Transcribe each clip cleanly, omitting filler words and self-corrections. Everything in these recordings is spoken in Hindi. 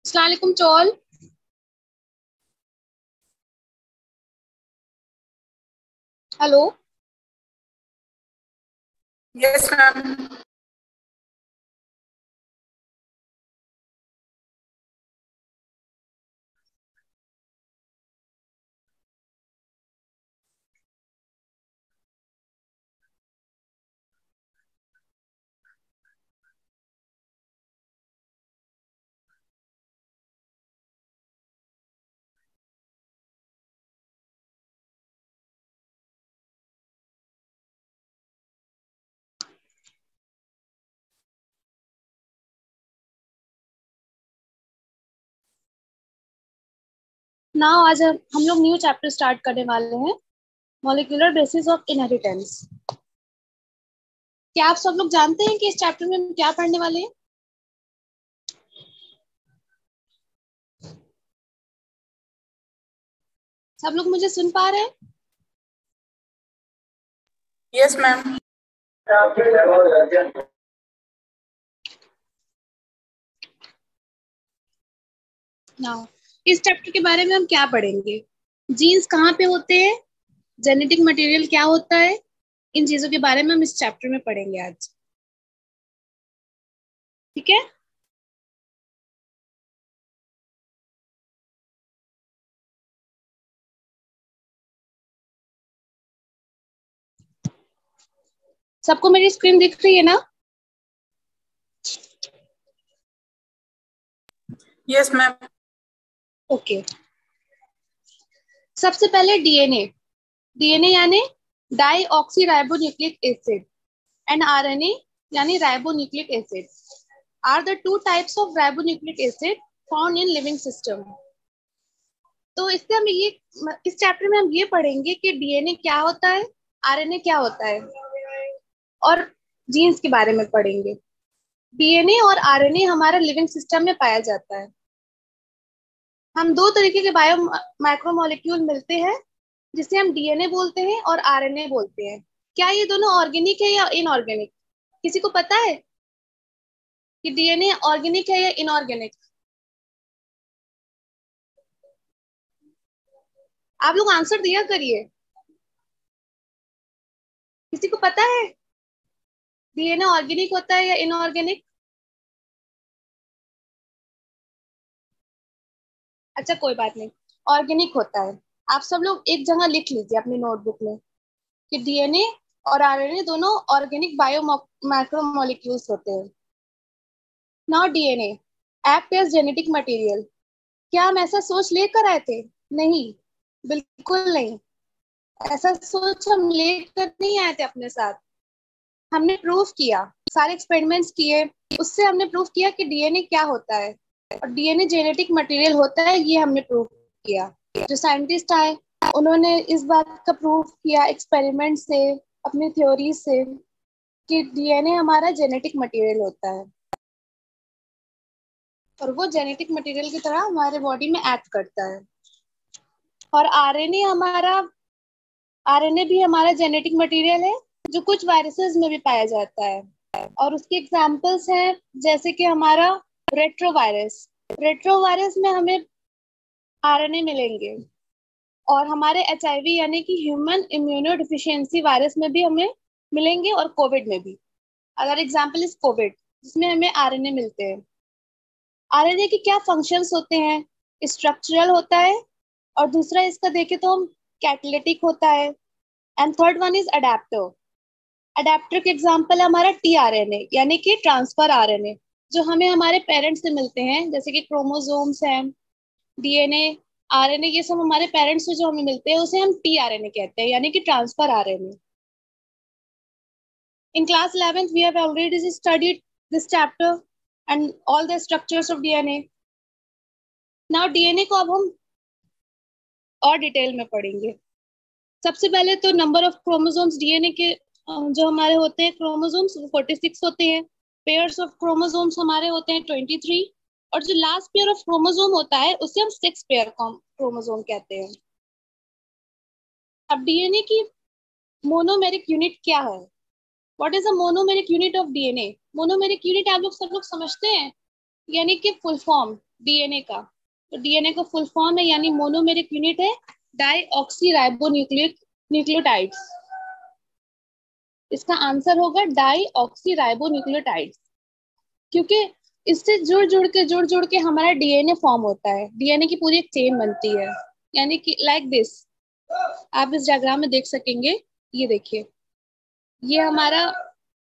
अस्सलाम वालेकुम चौल। हेलो। Yes ma'am. ना आज हम लोग न्यू चैप्टर स्टार्ट करने वाले हैं, मॉलिक्यूलर बेसिस ऑफ इनहेरिटेंस। क्या आप सब लोग जानते हैं कि इस चैप्टर में हम क्या पढ़ने वाले हैं? सब लोग मुझे सुन पा रहे हैं? Yes ma'am. ना इस चैप्टर के बारे में हम क्या पढ़ेंगे? जीन्स कहाँ पे होते हैं, जेनेटिक मटेरियल क्या होता है, इन चीजों के बारे में हम इस चैप्टर में पढ़ेंगे आज। ठीक है। सबको मेरी स्क्रीन दिख रही है ना? Yes ma'am. ओके। सबसे पहले डीएनए। डीएनए यानी deoxyribonucleic acid and RNA यानी ribonucleic acid are the two types of ribonucleic acid found in living system। तो इससे हम ये इस चैप्टर में हम ये पढ़ेंगे कि डीएनए क्या होता है, आरएनए क्या होता है, और जीन्स के बारे में पढ़ेंगे। डीएनए और आरएनए हमारा लिविंग सिस्टम में पाया जाता है। हम दो तरीके के बायो माइक्रोमोलेक्यूल मिलते हैं, जिसे हम डीएनए बोलते हैं और आरएनए बोलते हैं। क्या ये दोनों ऑर्गेनिक है या इनऑर्गेनिक? किसी को पता है कि डीएनए ऑर्गेनिक है या इनऑर्गेनिक? आप लोग आंसर दिया करिए। किसी को पता है डीएनए ऑर्गेनिक होता है या इनऑर्गेनिक? अच्छा कोई बात नहीं, ऑर्गेनिक होता है। आप सब लोग एक जगह लिख लीजिए अपनी नोटबुक में कि डीएनए और आरएनए दोनों ऑर्गेनिक बायो माइक्रोमोलेक्यूल्स होते हैं। Now DNA act as genetic material. क्या हम ऐसा सोच लेकर आए थे? नहीं, बिल्कुल नहीं। ऐसा सोच हम लेकर नहीं आए थे अपने साथ। हमने प्रूफ किया, सारे एक्सपेरिमेंट्स किए, उससे हमने प्रूफ किया कि डीएनए क्या होता है और डीएनए जेनेटिक मटेरियल होता है, ये हमने प्रूफ किया। जो साइंटिस्ट आए उन्होंने इस बात का प्रूफ किया एक्सपेरिमेंट से, अपनी थ्योरी से, कि डीएनए हमारा जेनेटिक मटेरियल होता है और वो जेनेटिक मटेरियल की तरह हमारे बॉडी में एक्ट करता है। और आरएनए भी हमारा जेनेटिक मटेरियल है, जो कुछ वायरसेस में भी पाया जाता है। और उसके एग्जांपल्स हैं जैसे कि हमारा रेट्रोवायरस। रेट्रोवायरस में हमें आरएनए मिलेंगे, और हमारे एचआईवी यानी कि ह्यूमन इम्यूनो डिफिशियंसी वायरस में भी हमें मिलेंगे, और कोविड में भी। अगर एग्जांपल इज कोविड, जिसमें हमें आरएनए मिलते हैं। आरएनए के क्या फंक्शंस होते हैं? स्ट्रक्चरल होता है, और दूसरा इसका देखें तो हम कैटालिटिक होता है, and third one is adapter. Adapter के एग्जाम्पल है हमारा टीआरएनए यानी कि ट्रांसफर आरएनए, जो हमें हमारे पेरेंट्स से मिलते हैं, जैसे कि क्रोमोसोम्स हैं, डीएनए, आरएनए, ये सब हमारे पेरेंट्स से जो हमें मिलते हैं उसे हम टीआरएनए कहते हैं, यानी कि transfer RNA. In class 11th, we have already studied this chapter and all the structures of DNA. Now DNA को अब हम और डिटेल में पढ़ेंगे। सबसे पहले तो नंबर ऑफ क्रोमोसोम्स डीएनए के जो हमारे होते हैं क्रोमोसोम्स, वो 46 होते हैं। पेयर्स ऑफ क्रोमोसोम्स हमारे होते हैं 23, और जो लास्ट पेयर ऑफ क्रोमोसोम होता है उसे हम 6 पेयर क्रोमोसोम कहते हैं। अब डीएनए की मोनोमेरिक यूनिट क्या है? What is the monomeric unit of DNA? Monomeric unit आप लोग सब लोग समझते हैं, यानी कि फुल फॉर्म। डीएनए का। तो डीएनए का फुल फॉर्म है यानी मोनोमेरिक यूनिट है डाईऑक्सी न्यूक्लियोटाइड्स। इसका आंसर होगा डाईऑक्सी न्यूक्लियोटाइड्स, क्योंकि इससे जुड़ जुड़ के हमारा डीएनए फॉर्म होता है। डीएनए की पूरी एक चेन बनती है, यानी कि लाइक दिस। आप इस डायग्राम में देख सकेंगे, ये देखिए, ये हमारा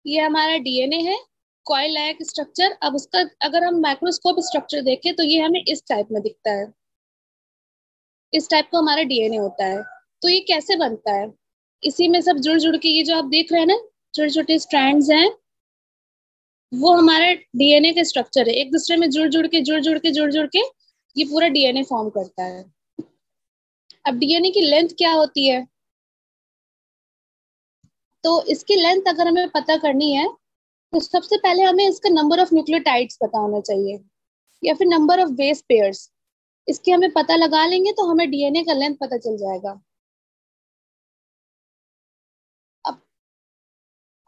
ये हमारा डीएनए है, कॉइल लाइक स्ट्रक्चर। अब उसका अगर हम माइक्रोस्कोप स्ट्रक्चर देखें तो ये हमें इस टाइप में दिखता है, इस टाइप का हमारा डीएनए होता है। तो ये कैसे बनता है, इसी में सब जुड़ जुड़ के ये जो आप देख रहे हैं ना, छोटे छोटे स्ट्रैंड्स हैं, वो हमारा डीएनए का स्ट्रक्चर है। एक दूसरे में जुड़ जुड़ के ये पूरा डीएनए फॉर्म करता है। अब डीएनए की लेंथ क्या होती है, तो इसकी लेंथ अगर हमें पता करनी है तो सबसे पहले हमें इसका नंबर ऑफ न्यूक्लियोटाइड्स पता होना चाहिए, या फिर नंबर ऑफ बेस पेयर्स। इसके हमें पता लगा लेंगे तो हमें डीएनए का लेंथ पता चल जाएगा। अब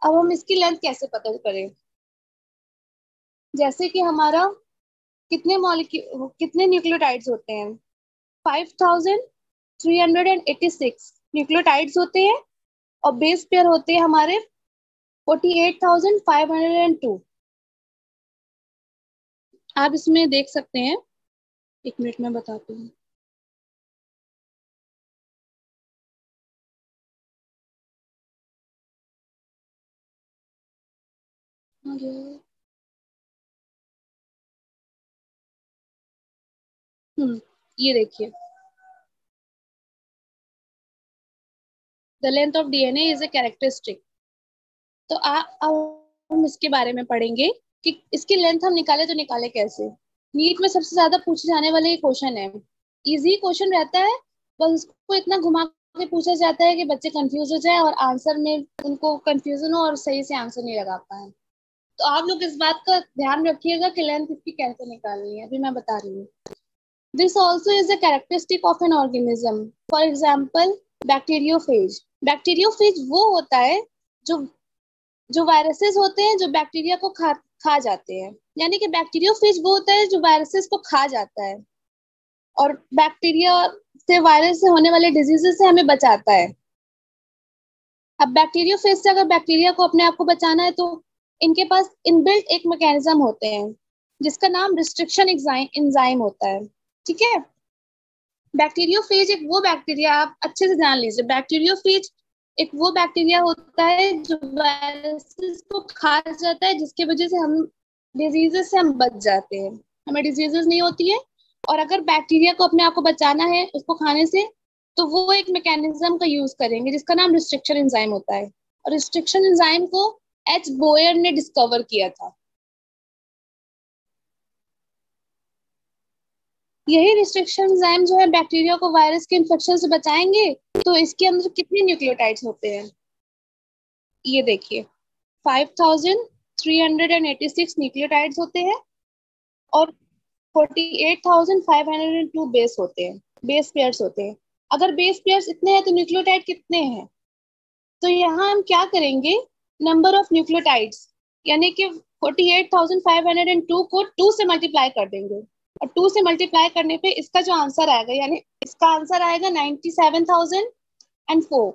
अब हम इसकी लेंथ कैसे पता करें, जैसे कि हमारा कितने न्यूक्लियोटाइड्स होते हैं, 5386 न्यूक्लियोटाइड्स होते हैं, और बेस पेयर होते हैं हमारे 48,502। आप इसमें देख सकते हैं, एक मिनट में बताती हूँ। ये देखिए, the length of DNA is a characteristic. तो अब हम इसके बारे में पढ़ेंगे कि इसकी लेंथ हम निकाले तो निकाले कैसे। नीट में सबसे ज्यादा पूछे जाने वाले ये क्वेश्चन है, इजी क्वेश्चन रहता है, बस उसको इतना घुमा के पूछा जाता है कि बच्चे कंफ्यूज हो जाए और आंसर में उनको कंफ्यूजन हो और सही से आंसर नहीं लगा पाए। तो आप लोग इस बात का ध्यान रखिएगा कि लेंथ इसकी कैसे निकालनी है, अभी मैं बता रही हूँ। This also is a characteristic of an organism, for example bacteriophage. Bacteriophage वो होता है जो जो वायरसेस होते हैं जो बैक्टीरिया को खा जाते हैं, यानी कि बैक्टीरियोफेज वो होता है जो वायरसेस को खा जाता है और बैक्टीरिया से, वायरस से होने वाले डिजीजेस से हमें बचाता है। अब बैक्टीरियोफेज से अगर बैक्टीरिया को अपने आप को बचाना है तो इनके पास इनबिल्ट एक मैकेनिज्म होते हैं जिसका नाम रिस्ट्रिक्शन एंजाइम होता है। ठीक है, बैक्टीरियोफेज एक वो बैक्टीरिया, आप अच्छे से जान लीजिए, बैक्टीरियोफेज एक वो बैक्टीरिया होता है जो वायरसेस को खा जाता है, जिसकी वजह से हम डिजीजेस से हम बच जाते हैं, हमें डिजीजेस नहीं होती है। और अगर बैक्टीरिया को अपने आप को बचाना है उसको खाने से, तो वो एक मैकेनिज्म का यूज करेंगे जिसका नाम रिस्ट्रिक्शन एंजाइम होता है। और रिस्ट्रिक्शन एंजाइम को एच बोयर ने डिस्कवर किया था। यही रिस्ट्रिक्शन एंजाइम जो है बैक्टीरिया को वायरस के इन्फेक्शन से बचाएंगे। तो इसके अंदर कितने न्यूक्लियोटाइड्स होते हैं, ये देखिए, 5386 न्यूक्लियोटाइड्स होते हैं और 48,502 बेस होते हैं, बेस पेयर्स होते हैं। अगर बेस पेयर्स इतने हैं तो न्यूक्लियोटाइड कितने हैं, तो यहाँ हम क्या करेंगे, नंबर ऑफ न्यूक्लियोटाइड्स यानी कि 48,502 को 2 से मल्टीप्लाई कर देंगे, और 2 से मल्टीप्लाई करने पे इसका जो आंसर आएगा, यानी इसका आंसर आएगा 97,004।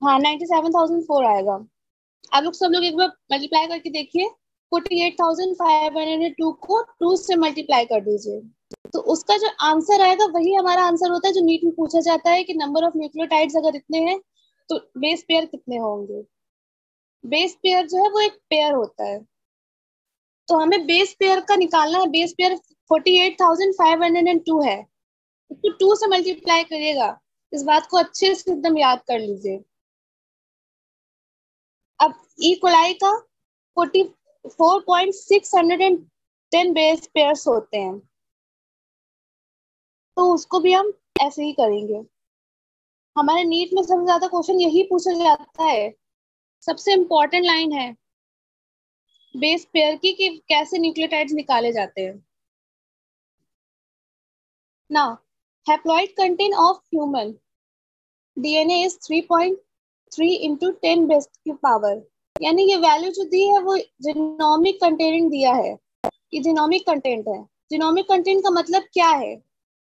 हाँ 97,004 आएगा। आप लोग सब लोग एक बार मल्टीप्लाई करके देखिए, 48,502 को 2 से मल्टीप्लाई कर दीजिए, तो उसका जो आंसर आएगा वही हमारा आंसर होता है जो नीट में पूछा जाता है कि नंबर ऑफ न्यूक्लियोटाइड्स अगर इतने हैं तो बेस पेयर कितने होंगे। बेस पेयर जो है वो एक पेयर होता है, तो हमें बेस पेयर का निकालना है। बेस पेयर 48,502 है, उसको 2 से मल्टीप्लाई करिएगा। इस बात को अच्छे से एकदम याद कर लीजिए। अब ई कोलाई का 44,610 बेस पेयर्स होते हैं, तो उसको भी हम ऐसे ही करेंगे। हमारे नीट में सबसे ज्यादा क्वेश्चन यही पूछा जाता है, सबसे इम्पोर्टेंट लाइन है बेस पेयर की कि कैसे न्यूक्लियोटाइड्स निकाले जाते हैं। ना, haploid content of human DNA is 3.3 into 10 base की पावर, यानी ये वैल्यू जो दी है वो जीनोमिक कंटेंट दिया है, ये जीनोमिक कंटेंट है। जीनोमिक कंटेंट का मतलब क्या है?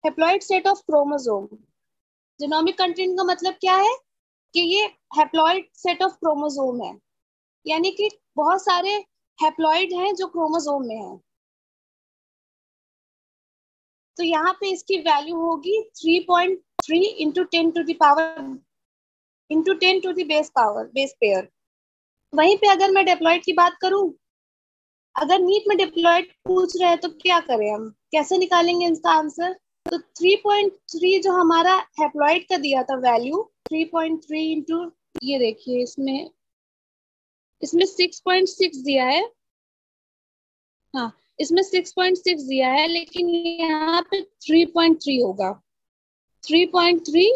Haploid set of chromosome. Genomic content का मतलब क्या है कि ये हैप्लॉइड सेट ऑफ क्रोमोसोम है, यानी कि बहुत सारे हैप्लॉइड हैं जो क्रोमोसोम में हैं। तो यहाँ पे इसकी वैल्यू होगी 3.3 into 10 to the power into 10 to the base pair. वहीं पे अगर मैं डिप्लॉइड की बात करूं, अगर नीट में डिप्लॉइड पूछ रहे हैं तो क्या करें, हम कैसे निकालेंगे इसका आंसर? तो 3.3 जो हमारा हैप्लॉइड का दिया था वैल्यू, 3.3 इंटू, ये देखिए इसमें 6.6 दिया है। हाँ, इसमें 6.6 दिया है, लेकिन यहाँ पे 3.3 होगा। 3.3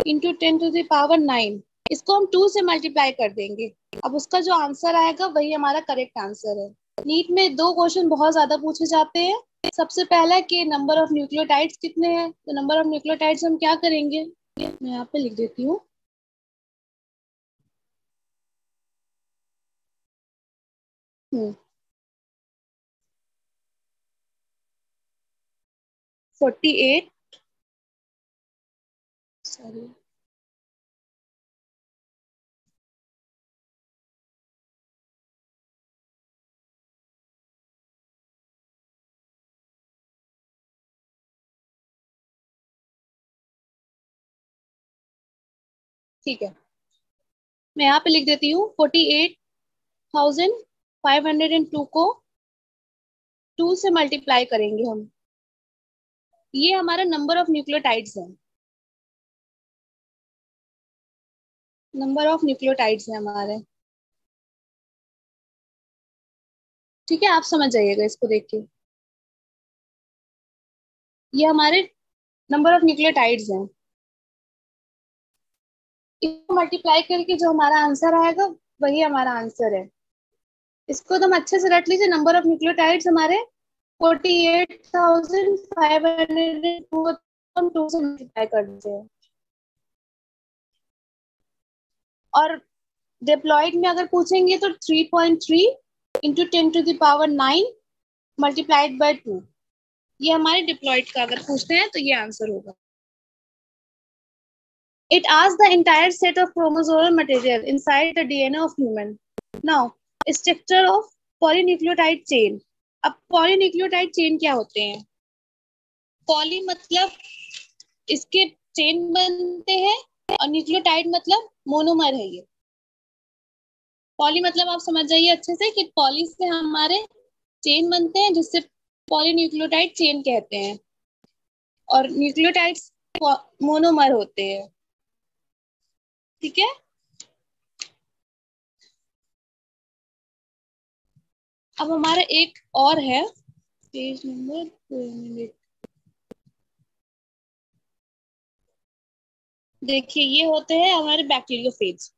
इंटू 10 टू द पावर 9, इसको हम 2 से मल्टीप्लाई कर देंगे। अब उसका जो आंसर आएगा वही हमारा करेक्ट आंसर है। नीट में 2 क्वेश्चन बहुत ज्यादा पूछे जाते हैं। सबसे पहला कि नंबर ऑफ न्यूक्लियोटाइड्स कितने हैं, तो नंबर ऑफ न्यूक्लियोटाइड्स हम क्या करेंगे, मैं यहाँ पे लिख देती हूँ। हम्म 48, सॉरी, ठीक है, मैं यहाँ पे लिख देती हूँ 48,502 को 2 से मल्टीप्लाई करेंगे हम। ये हमारा नंबर ऑफ न्यूक्लियोटाइड्स है, नंबर ऑफ न्यूक्लियोटाइड्स है हमारे। ठीक है, आप समझ जाइएगा इसको देख के। ये हमारे नंबर ऑफ न्यूक्लियोटाइड्स हैं। इसको मल्टीप्लाई करके जो हमारा आंसर आएगा वही हमारा आंसर है। इसको तो हम अच्छे से रट लीजिए। नंबर ऑफ न्यूक्लियोटाइड्स हमारे 48,502 हम 2 से मल्टीप्लाई कर दीजिए। और डिप्लॉइड में अगर पूछेंगे तो 3.3 into 10 to the power 9 multiplied by 2, ये हमारे डिप्लॉइड का अगर पूछते हैं तो ये आंसर होगा। It asks the entire set of chromosomal material inside the DNA of human. Now, structure of polynucleotide chain. अब polynucleotide chain क्या होते हैं? पॉली मतलब इसके चेन बनते हैं, और न्यूक्लियोटाइड मतलब मोनोमर है। ये पॉली मतलब आप समझ जाइए अच्छे से कि पॉली से हमारे चेन बनते हैं, जिससे पॉलीन्यूक्लियोटाइड चेन कहते हैं, और न्यूक्लियोटाइड्स मोनोमर होते हैं। ठीक है, अब हमारा एक और है पेज नंबर, देखिए ये होते हैं हमारे बैक्टीरियोफेज।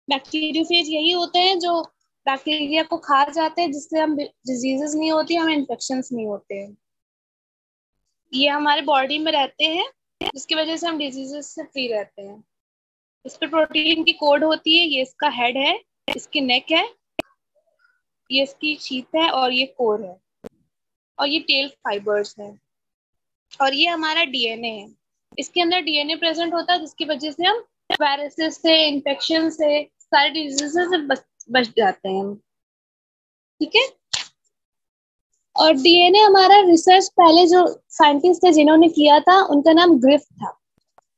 बैक्टीरियोफेज यही होते हैं जो बैक्टीरिया को खा जाते हैं, जिससे हम डिजीजेस नहीं होती, हमें इन्फेक्शंस नहीं होते हैं। ये हमारे बॉडी में रहते हैं, जिसकी वजह से हम डिजीजेस से फ्री रहते हैं। इस पर प्रोटीन की कोड होती है। ये इसका हेड है, इसकी नेक है, ये इसकी शीथ है, और ये कोर है, और ये टेल फाइबर्स है, और ये हमारा डीएनए है। इसके अंदर डीएनए प्रेजेंट होता है, जिसकी वजह से हम वायरसेस से, इन्फेक्शन से, सारे डिजीज से बच जाते हैं हम। ठीक है, और डीएनए हमारा रिसर्च पहले जो साइंटिस्ट थे जिन्होंने किया था, उनका नाम ग्रिफ था।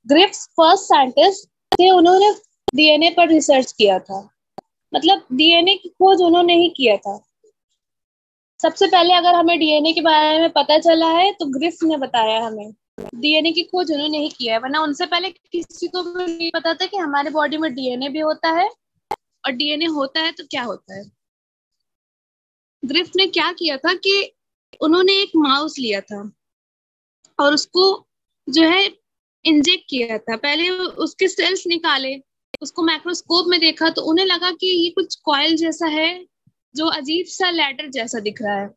ग्रिफ्स फर्स्ट साइंटिस्ट थे, उन्होंने डीएनए पर रिसर्च किया था। मतलब डीएनए की खोज उन्होंने ही किया था। सबसे पहले अगर हमें डीएनए के बारे में पता चला है तो ग्रिफ्स ने बताया हमें। डीएनए की खोज उन्होंने ही किया है, वरना उनसे पहले किसी को भी नहीं पता था कि हमारे बॉडी में डीएनए भी होता है, और डीएनए होता है तो क्या होता है। ग्रिफ्ट ने क्या किया था कि उन्होंने एक माउस लिया था और उसको जो है इंजेक्ट किया था। पहले उसके सेल्स निकाले, उसको माइक्रोस्कोप में देखा तो उन्हें लगा कि ये कुछ कॉइल जैसा है, जो अजीब सा लैडर जैसा दिख रहा है।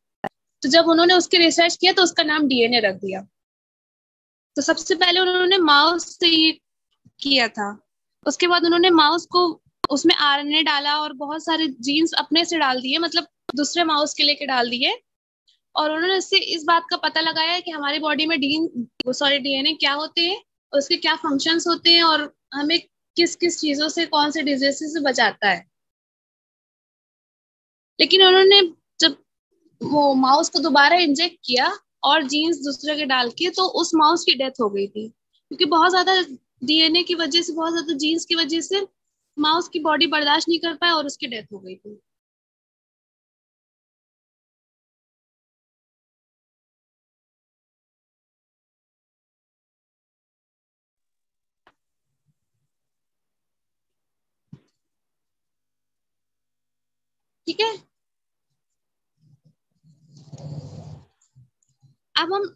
तो जब उन्होंने उसकी रिसर्च किया तो उसका नाम डीएनए रख दिया। तो सबसे पहले उन्होंने माउस से ये किया था। उसके बाद उन्होंने माउस को, उसमें आरएनए डाला और बहुत सारे जीन्स अपने से डाल दिए, मतलब दूसरे माउस के लेके डाल दिए, और उन्होंने इससे इस बात का पता लगाया है कि हमारी बॉडी में डीएनए क्या होते हैं, उसके क्या फंक्शंस होते हैं, और हमें किस किस चीजों से, कौन से डिजीज से बचाता है। लेकिन उन्होंने जब वो माउस को दोबारा इंजेक्ट किया और जीन्स दूसरे के डाल के, तो उस माउस की डेथ हो गई थी, क्योंकि बहुत ज्यादा डीएनए की वजह से, बहुत ज्यादा जीन्स की वजह से माउस की बॉडी बर्दाश्त नहीं कर पाया और उसकी डेथ हो गई थी। ठीक है, अब हम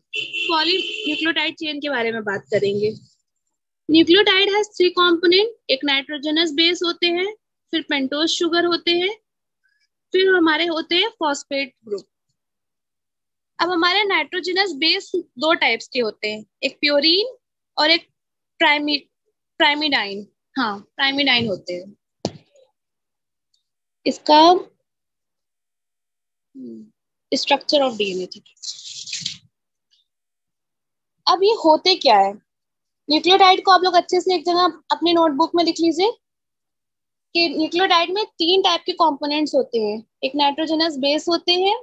पॉलीन्यूक्लियोटाइड चेन के बारे में बात करेंगे। न्यूक्लियोटाइड हैज थ्री कंपोनेंट, एक नाइट्रोजनस बेस होते हैं, फिर पेंटोज शुगर होते हैं, फिर हमारे होते हैं फॉस्फेट ग्रुप। अब हमारे नाइट्रोजनस बेस दो टाइप्स के होते हैं, एक प्योरीन और एक प्राइमी प्राइमिडाइन। हाँ, प्राइमिडाइन होते हैं। इसका स्ट्रक्चर ऑफ डीएनए, ठीक है। अब ये होते क्या है? न्यूक्लियोटाइड को आप लोग अच्छे से एक जगह अपनी नोटबुक में लिख लीजिए कि न्यूक्लियोटाइड में तीन टाइप के कंपोनेंट्स होते हैं, एक नाइट्रोजनस बेस होते हैं,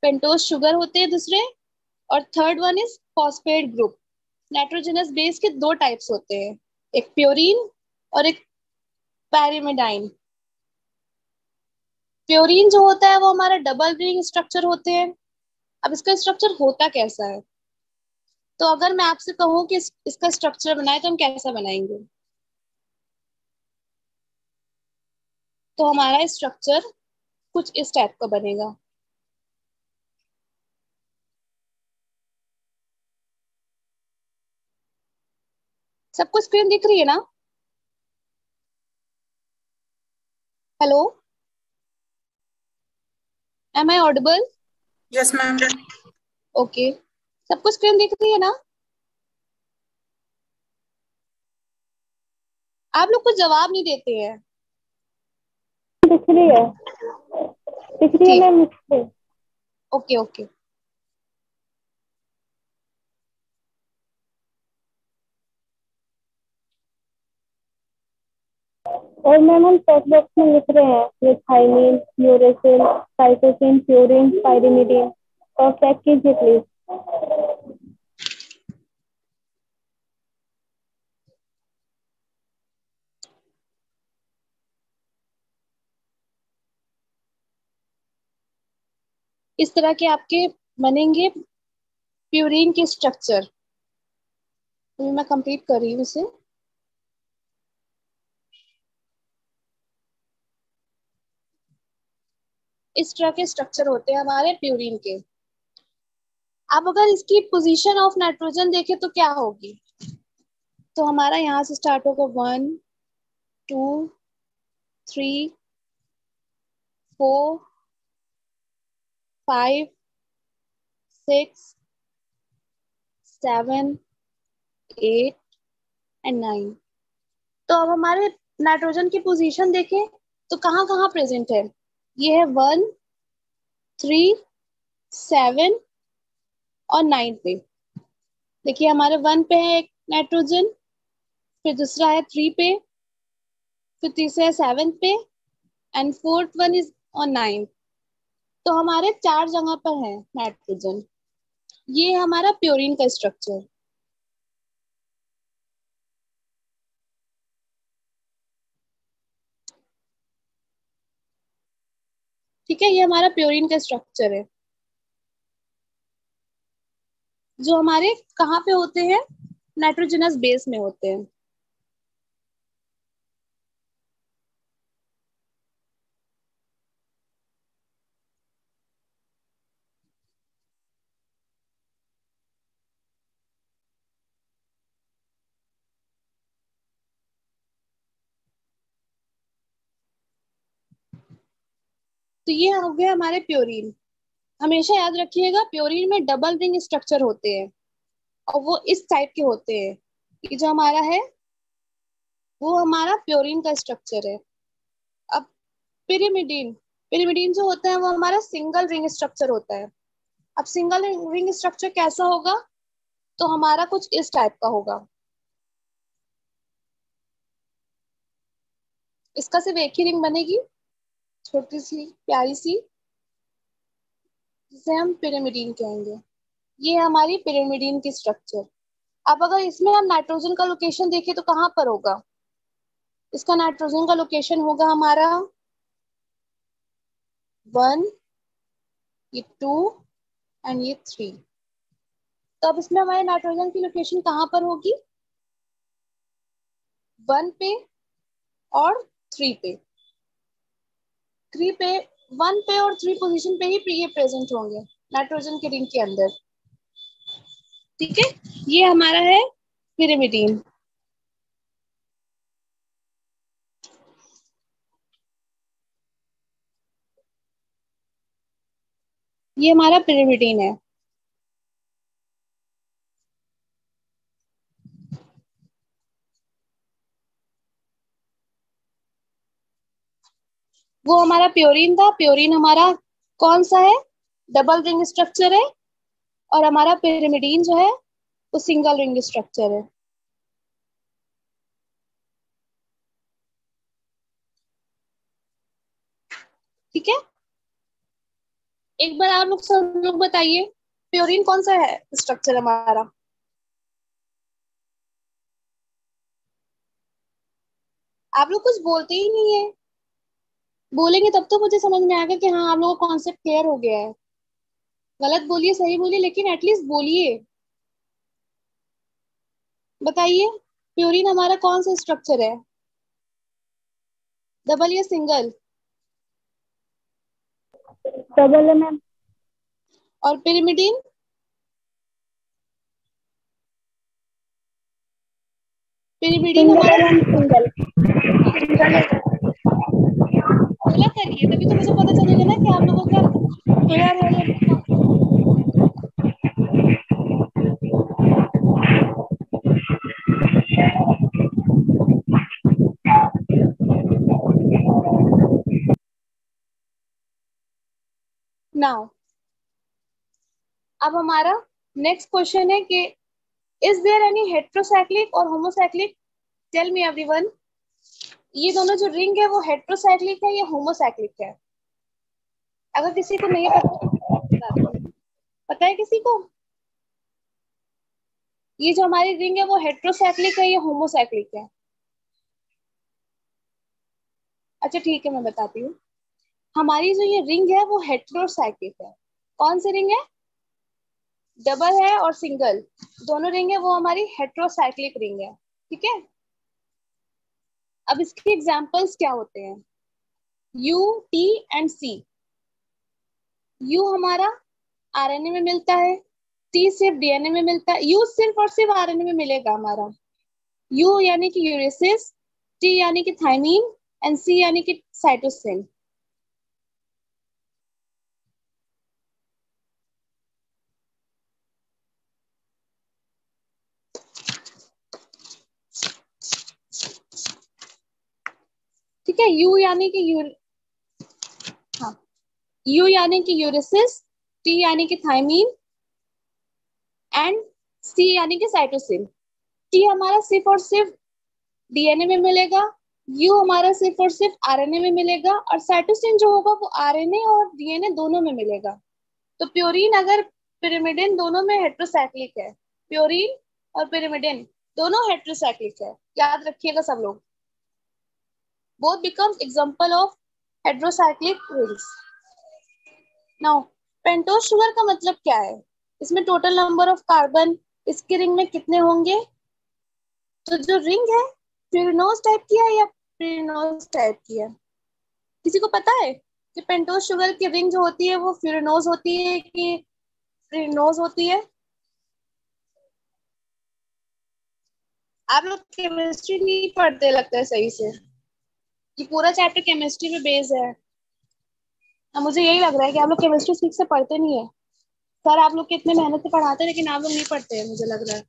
पेंटोज शुगर होते हैं दूसरे, और third one is phosphate group. Nitrogenous base के दो टाइप्स होते हैं, एक प्योरीन और एक पैरिमिडाइन। प्योरीन जो होता है वो हमारा डबल रिंग स्ट्रक्चर होते हैं। अब इसका स्ट्रक्चर होता कैसा है? तो अगर मैं आपसे कहूँ कि इसका स्ट्रक्चर बनाए तो हम कैसा बनाएंगे? तो हमारा स्ट्रक्चर कुछ इस टाइप का बनेगा। सबको स्क्रीन दिख रही है ना? Hello, am I audible? Yes ma'am. Okay, सबको स्क्रीन दिख रही है ना? आप लोग कुछ जवाब नहीं देते हैं। दिख रही है, दिख रही है ठीक, मैम मुझसे। Okay okay. और मैम हम टेक्स्ट बॉक्स में लिख रहे हैं ये thymine, uracil, cytosine, purine, pyrimidine. और चेक कीजिए प्लीज। इस तरह के आपके बनेंगे प्यूरीन के स्ट्रक्चर। अभी मैं कंप्लीट कर रही हूँ इसे। इस तरह के स्ट्रक्चर होते हैं हमारे प्यूरीन के। अब अगर इसकी पोजीशन ऑफ नाइट्रोजन देखें तो क्या होगी? तो हमारा यहाँ से स्टार्ट होगा 1 2 3 4 5 6 7 8 एंड 9। तो अब हमारे नाइट्रोजन की पोजीशन देखें तो कहाँ कहाँ प्रेजेंट है? ये है 1 3 7 और 9 पे। देखिए हमारे 1 पे है एक नाइट्रोजन, फिर दूसरा है 3 पे, फिर तीसरा है 7 पे, and fourth one is on 9। तो हमारे चार जगह पर है नाइट्रोजन। ये हमारा प्योरीन का स्ट्रक्चर। ठीक है, ये हमारा प्योरीन का स्ट्रक्चर है, जो हमारे कहाँ पे होते हैं? नाइट्रोजनस बेस में होते हैं। तो ये हो गया हमारे प्योरीन। हमेशा याद रखिएगा, प्योरीन में डबल रिंग स्ट्रक्चर होते हैं और वो इस टाइप के होते हैं। ये जो हमारा है वो हमारा प्योरीन का स्ट्रक्चर है। अब पिरिमिडीन, पिरिमिडीन जो होता है वो हमारा सिंगल रिंग स्ट्रक्चर होता है। अब सिंगल रिंग स्ट्रक्चर कैसा होगा, तो हमारा कुछ इस टाइप का होगा। इसका सिर्फ एक ही रिंग बनेगी, छोटी सी प्यारी सी, जिसे हम पिरामिडीन कहेंगे। ये है हमारी पिरामिडीन की स्ट्रक्चर। अब अगर इसमें हम नाइट्रोजन का लोकेशन देखें तो कहाँ पर होगा, इसका नाइट्रोजन का लोकेशन होगा हमारा 1, ये 2 एंड ये 3। तो अब इसमें हमारे नाइट्रोजन की लोकेशन कहाँ पर होगी, 1 पे और 3 पे। 3 पे, 1 पे और 3 पोजीशन पे ही ये प्रेजेंट होंगे नाइट्रोजन के रिंग के अंदर। ठीक है, ये हमारा है पिरिमिडीन। ये हमारा पिरिमिडीन है। वो हमारा प्योरीन था। प्योरीन हमारा कौन सा है, डबल रिंग स्ट्रक्चर है। और हमारा पिरिमिडीन जो है वो सिंगल रिंग स्ट्रक्चर है। ठीक है, एक बार आप लोग सब लोग बताइए, प्योरीन कौन सा है स्ट्रक्चर हमारा। आप लोग कुछ बोलते ही नहीं है, बोलेंगे तब तो मुझे समझ में आएगा कि हाँ आप लोगों को कॉन्सेप्ट क्लियर हो गया है। गलत बोलिए सही बोलिए, लेकिन एटलीस्ट बोलिए। बताइए, प्योरीन हमारा कौन सा स्ट्रक्चर है, डबल या सिंगल। डबल है मैम। और पिरिमिडीन, पिरिमिडीन सिंगल हमारा है मैम, सिंगल। हाँ सिंगल है। बोला करिए, तभी तो मुझे पता चलेगा ना कि आप लोगों का क्लियर है या नहीं। नाउ अब हमारा नेक्स्ट क्वेश्चन है कि इज देयर एनी हेट्रोसाइक्लिक और होमोसाइक्लिक, टेल मी एवरीवन। ये दोनों जो रिंग है वो हेट्रोसाइक्लिक है या होमोसाइक्लिक है। अगर किसी को नहीं पता तो बताती हूँ। पता है किसी को, ये जो हमारी रिंग है वो हेट्रोसाइक्लिक है या होमोसाइक्लिक है। अच्छा ठीक है, मैं बताती हूँ। हमारी जो ये रिंग है वो हेट्रोसाइक्लिक है। कौन सी रिंग है, डबल है और सिंगल दोनों रिंग है, वो हमारी हेट्रोसाइक्लिक रिंग है। ठीक है, अब इसके एग्जांपल्स क्या होते हैं, U, T and C. U हमारा आरएनए में मिलता है, टी सिर्फ डीएनए में मिलता है। यू सिर्फ और सिर्फ आरएनए में मिलेगा हमारा। यू यानी कि यूरेसिस, टी यानी कि थाइमीन एंड सी यानी कि साइटोसिन। ठीक है, यू यानी कि हाँ, यू यानी कि यूरेसिस, टी यानी कि थाइमीन एंड सी यानी कि साइटोसिन। टी हमारा सिर्फ और सिर्फ डीएनए में मिलेगा, यू हमारा सिर्फ और सिर्फ आरएनए में मिलेगा, और साइटोसिन जो होगा वो आरएनए और डीएनए दोनों में मिलेगा। तो प्योरीन अगर पिरिमिडिन दोनों में हेट्रोसाइक्लिक है, प्योरीन और पिरिमिडिन दोनों हेट्रोसाइक्लिक है, याद रखिएगा सब लोग। Both becomes example of heterocyclic rings. Now pentose sugar का मतलब क्या है, इसमें टोटल नंबर ऑफ कार्बन इसके रिंग में कितने होंगे। तो जो रिंग है फ्यूरिनोज टाइप की है या प्यूरिनोज टाइप की है, किसी को पता है कि पेंटोज शुगर की रिंग जो होती है वो फ्यूरिनोज होती है कि प्यूरिनोज होती है। आप लोग केमिस्ट्री नहीं पढ़ते लगता है सही से, ये पूरा चैप्टर केमिस्ट्री पे बेस्ड है। अब मुझे यही लग रहा है कि आप लोग केमिस्ट्री ठीक से पढ़ते नहीं है। सर आप लोग के इतने मेहनत से पढ़ाते हैं लेकिन आप लोग नहीं पढ़ते हैं, मुझे लग रहा है।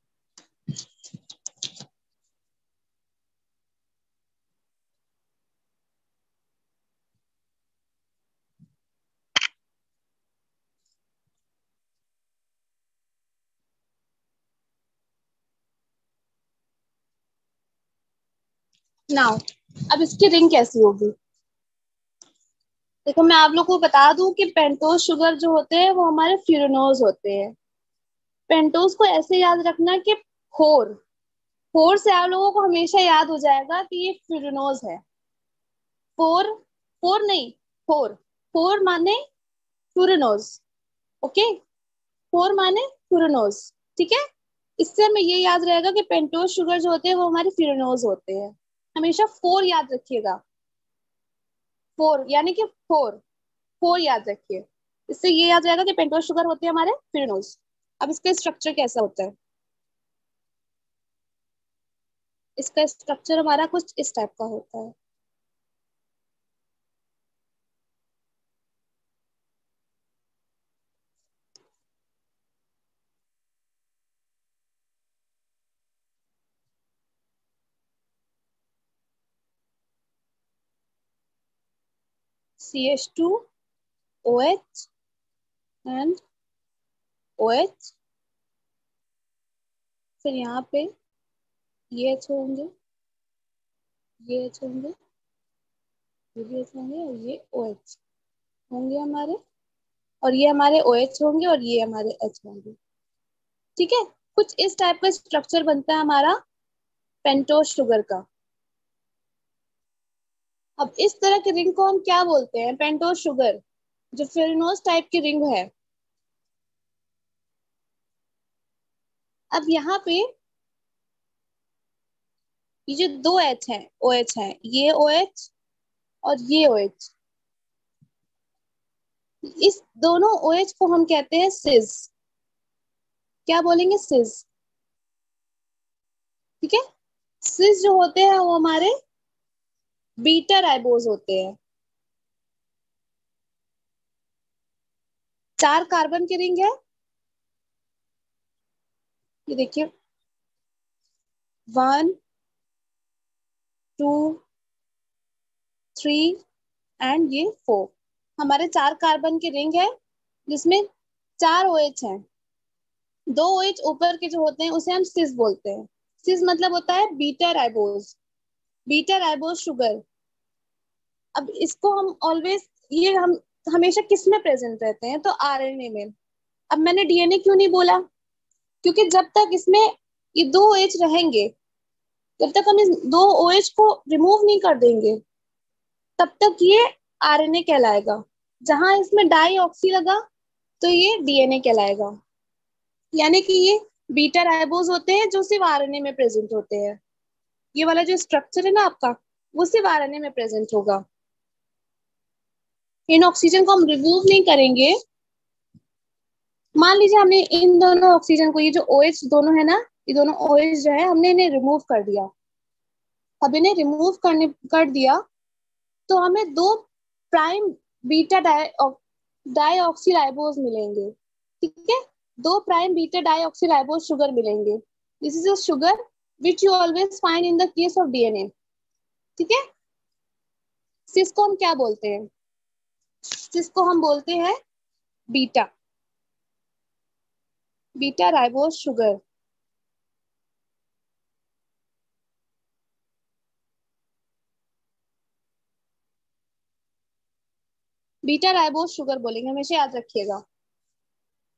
नाउ अब इसकी रिंग कैसी होगी? देखो मैं आप लोग को बता दूं कि पेंटोज शुगर जो होते हैं वो हमारे फ्यूरेनोज होते हैं। पेंटोज को ऐसे याद रखना कि फोर फोर से आप लोगों को हमेशा याद हो जाएगा कि ये फ्यूरेनोज है। फोर फोर नहीं, फोर फोर माने फ्यूरेनोज। ओके, फोर माने फ्यूरेनोज। ठीक है, इससे हमें ये याद रहेगा कि पेंटोज शुगर जो होते हैं वो हमारे फ्यूरेनोज होते हैं। हमेशा फोर याद रखिएगा, फोर यानी कि फोर फोर याद रखिए। इससे ये याद रहेगा कि पेंटोज शुगर होते हैं हमारे फ्यूरेनोज। अब इसका स्ट्रक्चर कैसा होता है? इसका स्ट्रक्चर हमारा कुछ इस टाइप का होता है। CH2OH एंड OH, फिर यहाँ पे ये H होंगे, ये H होंगे, ये भी H होंगे और ये OH होंगे हमारे, और ये हमारे OH होंगे और ये हमारे H होंगे। ठीक है, कुछ इस टाइप का स्ट्रक्चर बनता है हमारा पेंटोज शुगर का। अब इस तरह की रिंग को हम क्या बोलते हैं? पेंटोज शुगर जो फ्यूरेनोज टाइप की रिंग है। अब यहाँ पे ये जो दो H हैं, OH हैं, ये OH और ये OH, इस दोनों OH को हम कहते हैं सिस। क्या बोलेंगे? सिस। ठीक है, सिस जो होते हैं वो हमारे बीटा राइबोज होते हैं। 4 कार्बन की रिंग है, ये देखिए 1 2 3 एंड ये 4, हमारे 4 कार्बन की रिंग है जिसमें 4 OH हैं। 2 OH ऊपर के जो होते हैं उसे हम सिस बोलते हैं। सिस मतलब होता है beta ribose, beta ribose sugar. अब इसको हम ऑलवेज, ये हम हमेशा किस में प्रेजेंट रहते हैं? तो RNA में। अब मैंने DNA क्यों नहीं बोला? क्योंकि जब तक इसमें ये 2 OH रहेंगे, जब तक हम इस 2 OH को रिमूव नहीं कर देंगे, तब तक ये RNA कहलाएगा। जहां इसमें डाई ऑक्सी लगा तो ये DNA कहलाएगा। यानी कि ये बीटा राइबोज होते हैं जो सिर्फ RNA में प्रेजेंट होते हैं। ये वाला जो स्ट्रक्चर है ना आपका, वो सिर्फ RNA में प्रेजेंट होगा। इन ऑक्सीजन को हम रिमूव नहीं करेंगे। मान लीजिए हमने इन दोनों ऑक्सीजन को, ये जो OH दोनों है ना, ये दोनों OH जो है हमने इन्हें रिमूव कर दिया। अब इन्हें रिमूव करने कर दिया तो हमें 2 प्राइम बीटा डाईऑक्सी राइबोज मिलेंगे। ठीक है, 2 prime beta deoxyribose sugar मिलेंगे। This is a sugar which you always find in the case of DNA। ठीक है, सिस को हम क्या बोलते हैं? सिस को हम बोलते हैं beta, beta ribose sugar. Beta ribose sugar बोलेंगे, हमेशा याद रखिएगा।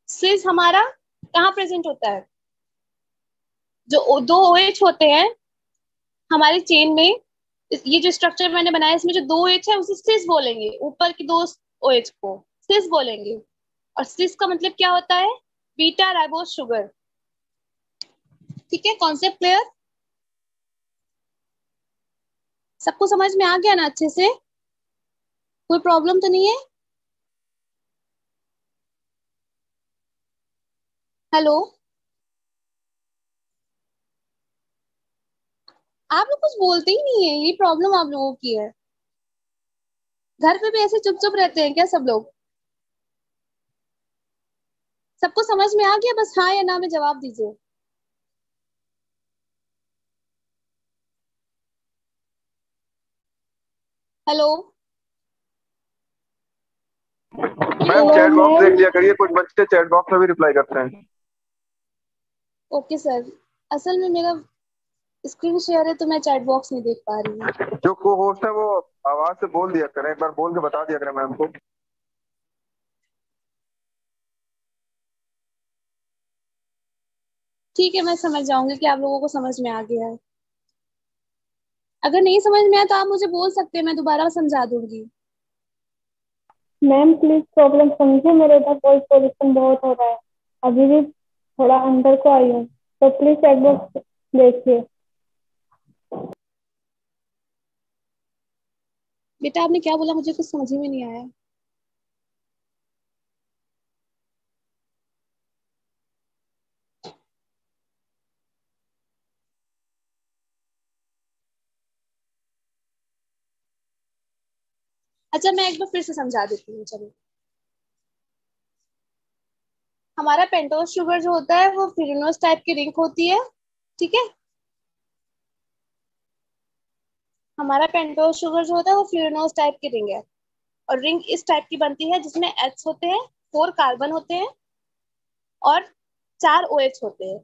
सिस हमारा कहाँ प्रेजेंट होता है? जो 2 OH होते हैं हमारी चेन में, ये जो स्ट्रक्चर मैंने बनाया इसमें जो 2 OH है उसे सिस बोलेंगे। ऊपर की 2 OH को सिस बोलेंगे। और सिस का मतलब क्या होता है? Beta ribose sugar. ठीक है, कॉन्सेप्ट क्लियर? सबको समझ में आ गया ना अच्छे से? कोई प्रॉब्लम तो नहीं है? हेलो, आप लोग कुछ बोलते ही नहीं है, ये प्रॉब्लम आप लोगों की है। घर पे भी ऐसे चुप चुप रहते हैं क्या सब लोग? सबको समझ में आ गया? बस हाँ या ना में जवाब दीजिए। हेलो, मैम चैट बॉक्स देख लिया करिए, कुछ बच्चे चैट बॉक्स में भी रिप्लाई करते हैं। Okay sir. असल में मेरा स्क्रीन शेयर है तो मैं चैट बॉक्स नहीं देख पा रही हूँ। जो को होस्ट है वो आवाज से बोल दिया करें, एक बार बोल के बता दिया करें मैम को। ठीक है, मैं समझ जाऊंगी कि आप लोगों को समझ में आ गया है। अगर नहीं समझ में आया तो आप मुझे बोल सकते हैं, मैं दोबारा समझा दूंगी। मैम प्लीज प्रॉब्लम समझिए, मेरे इधर वॉइस पोल्यूशन बहुत हो रहा है, अभी भी थोड़ा अंदर को आई हूँ, तो प्लीज चैट बॉक्स देखिए। बेटा आपने क्या बोला, मुझे कुछ समझ में नहीं आया। अच्छा मैं एक बार फिर से समझा देती हूँ, चलो। हमारा पेंटोस शुगर जो होता है वो फ्यूरिनोस टाइप की रिंग होती है, ठीक है। हमारा पेंटोस शुगर जो होता है वो फ्यूरिनोस टाइप की रिंग है, और रिंग इस टाइप की बनती है जिसमें एच होते हैं, 4 कार्बन होते हैं और 4 OH होते हैं।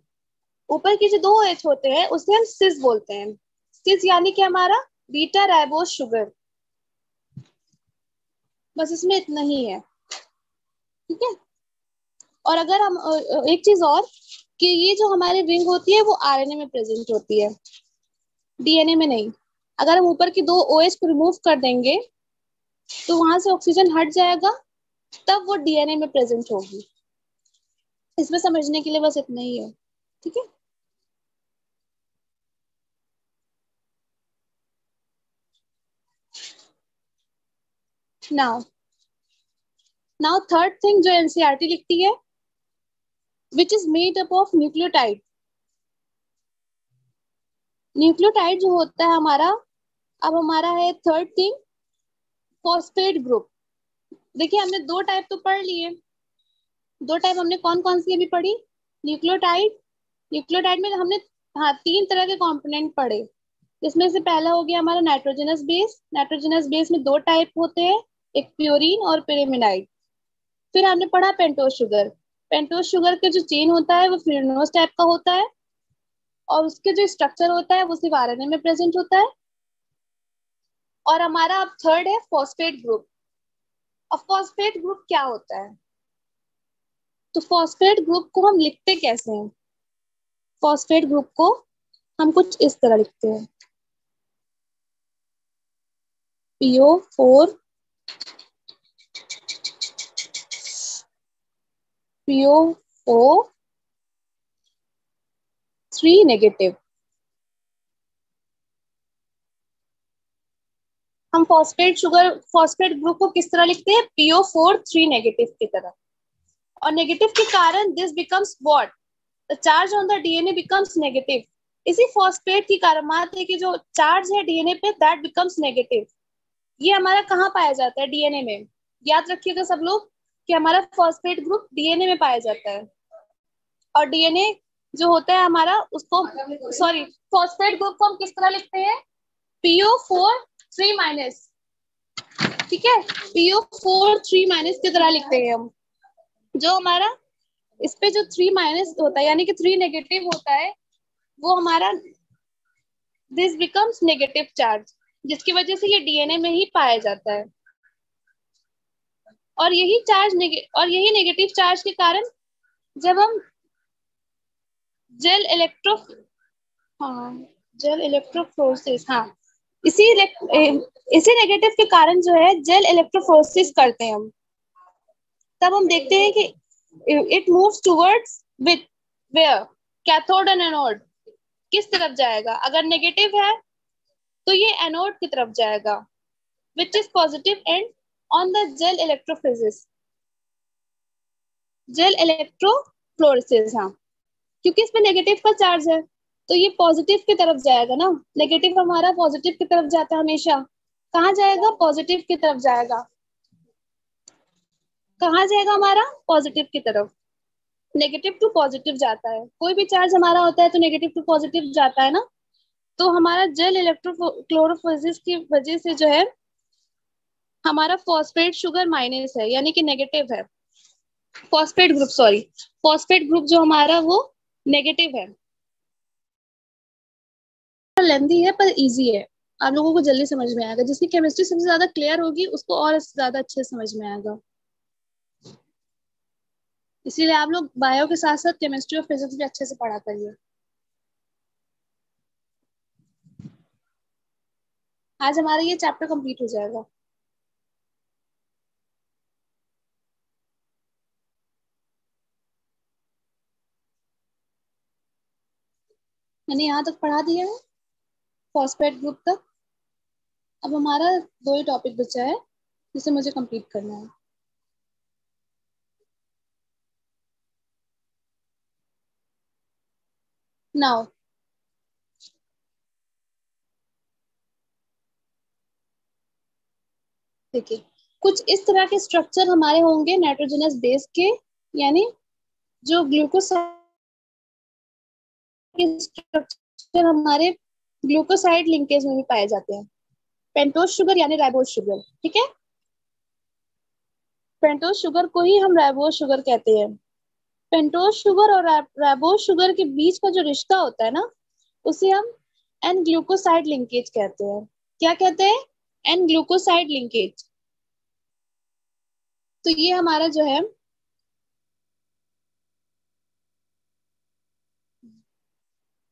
ऊपर के जो 2 OH होते हैं उसे हम सिस बोलते हैं। सिस यानी कि हमारा बीटा राइबोस शुगर। बस इसमें इतना ही है, ठीक है। और अगर हम एक चीज और, कि ये जो हमारी रिंग होती है वो आरएनए में प्रेजेंट होती है, डीएनए में नहीं। अगर हम ऊपर की 2 OH को रिमूव कर देंगे तो वहां से ऑक्सीजन हट जाएगा, तब वो डीएनए में प्रेजेंट होगी। इसमें समझने के लिए बस इतना ही है, ठीक है। नाउ नाउ थर्ड थिंग जो एनसीईआरटी लिखती है, which is made up of nucleotide. Nucleotide जो होता है हमारा, अब हमारा है थर्ड थिंग, फॉस्फेट ग्रुप। देखिए हमने 2 टाइप तो पढ़ लिए। 2 टाइप हमने कौन कौन सी अभी पढ़ी? न्यूक्लियोटाइड। न्यूक्लियोटाइड में हमने, हाँ, 3 तरह के कंपोनेंट पढ़े। इसमें से पहला हो गया हमारा नाइट्रोजनस बेस। नाइट्रोजनस बेस में 2 टाइप होते हैं, एक प्योरीन और pyrimidine। फिर हमने पढ़ा पेंटोस शुगर। पेंटोस शुगर के जो चेन होता है वो फ्यूरिनोस टाइप का होता है, और उसके जो स्ट्रक्चर होता है वो सिर्फ आरएनए में प्रेजेंट होता है। और हमारा अब थर्ड है फॉस्फेट ग्रुप। अब फॉस्फेट ग्रुप क्या होता है? तो फॉस्फेट ग्रुप को हम लिखते कैसे हैं? फॉस्फेट ग्रुप को हम कुछ इस तरह लिखते हैं, PO4 PO4 3 नेगेटिव। हम फॉस्फेट ग्रुप को किस तरह लिखते हैं? PO4 3 नेगेटिव की तरह। और नेगेटिव के कारण this becomes what? The charge on the DNA becomes negative. इसी फॉस्फेट की करामात है कि जो चार्ज है डीएनए पे दैट बिकम्स नेगेटिव। ये हमारा कहाँ पाया जाता है? डीएनए में। याद रखिएगा सब लोग कि हमारा फॉस्फेट ग्रुप डीएनए में पाया जाता है। और डीएनए जो होता है हमारा, उसको, सॉरी, फॉस्फेट ग्रुप को हम किस तरह लिखते हैं? PO4 3-, ठीक है। PO4 3- की तरह लिखते हैं हम। जो हमारा इस पे जो 3- होता है, यानी कि 3 नेगेटिव होता है, वो हमारा दिस बिकम्स नेगेटिव चार्ज, जिसकी वजह से ये डीएनए में ही पाया जाता है। और यही नेगेटिव चार्ज के कारण जब हम जेल इलेक्ट्रो हाँ जेल इलेक्ट्रोफोरेसिस, हाँ, इसी नेगेटिव के कारण जो है जेल इलेक्ट्रोफोरेसिस करते हैं हम, तब हम देखते हैं कि it moves towards with where, cathode and anode. किस तरफ जाएगा? अगर नेगेटिव है तो ये एनोड की तरफ जाएगा, which is positive and on the gel electrophoresis. Gel electrophoresis, हाँ, क्योंकि इसमें नेगेटिव का चार्ज है तो ये पॉजिटिव की तरफ जाएगा ना। नेगेटिव हमारा पॉजिटिव की तरफ जाता है हमेशा। कहाँ जाएगा? पॉजिटिव की तरफ जाएगा। कहाँ जाएगा हमारा? पॉजिटिव की तरफ। नेगेटिव टू पॉजिटिव जाता है, कोई भी चार्ज हमारा होता है तो नेगेटिव टू पॉजिटिव जाता है ना। तो हमारा जेल इलेक्ट्रोक्लोरोफोरेसिस की वजह से जो है हमारा फॉस्फेट शुगर माइनस है, यानी कि नेगेटिव है। फॉस्फेट ग्रुप जो हमारा वो नेगेटिव है। लेंथी है पर इजी है, आप लोगों को जल्दी समझ में आएगा। जिसकी केमिस्ट्री सबसे ज्यादा क्लियर होगी उसको और ज्यादा अच्छे समझ में आएगा। इसीलिए आप लोग बायो के साथ साथ केमिस्ट्री और फिजिक्स भी अच्छे से पढ़ा करिए। आज हमारा ये चैप्टर कंप्लीट हो जाएगा। मैंने यहाँ तक पढ़ा दिया है फॉस्फेट ग्रुप तक। अब हमारा 2 ही टॉपिक बचा है जिसे मुझे कंप्लीट करना है। नाउ देखिए, कुछ इस तरह के स्ट्रक्चर हमारे होंगे नाइट्रोजनस बेस के, यानी जो ग्लूकोसाइड के स्ट्रक्चर हमारे ग्लूकोसाइड लिंकेज में भी पाए जाते हैं। पेंटोज शुगर यानी राइबोज शुगर, ठीक है। पेंटोज शुगर को ही हम राइबोज शुगर कहते हैं। पेंटोज शुगर और राइबोज शुगर के बीच का जो रिश्ता होता है ना, उसे हम एन ग्लूकोसाइड लिंकेज कहते हैं। क्या कहते हैं? N glucoside linkage. तो ये हमारा जो है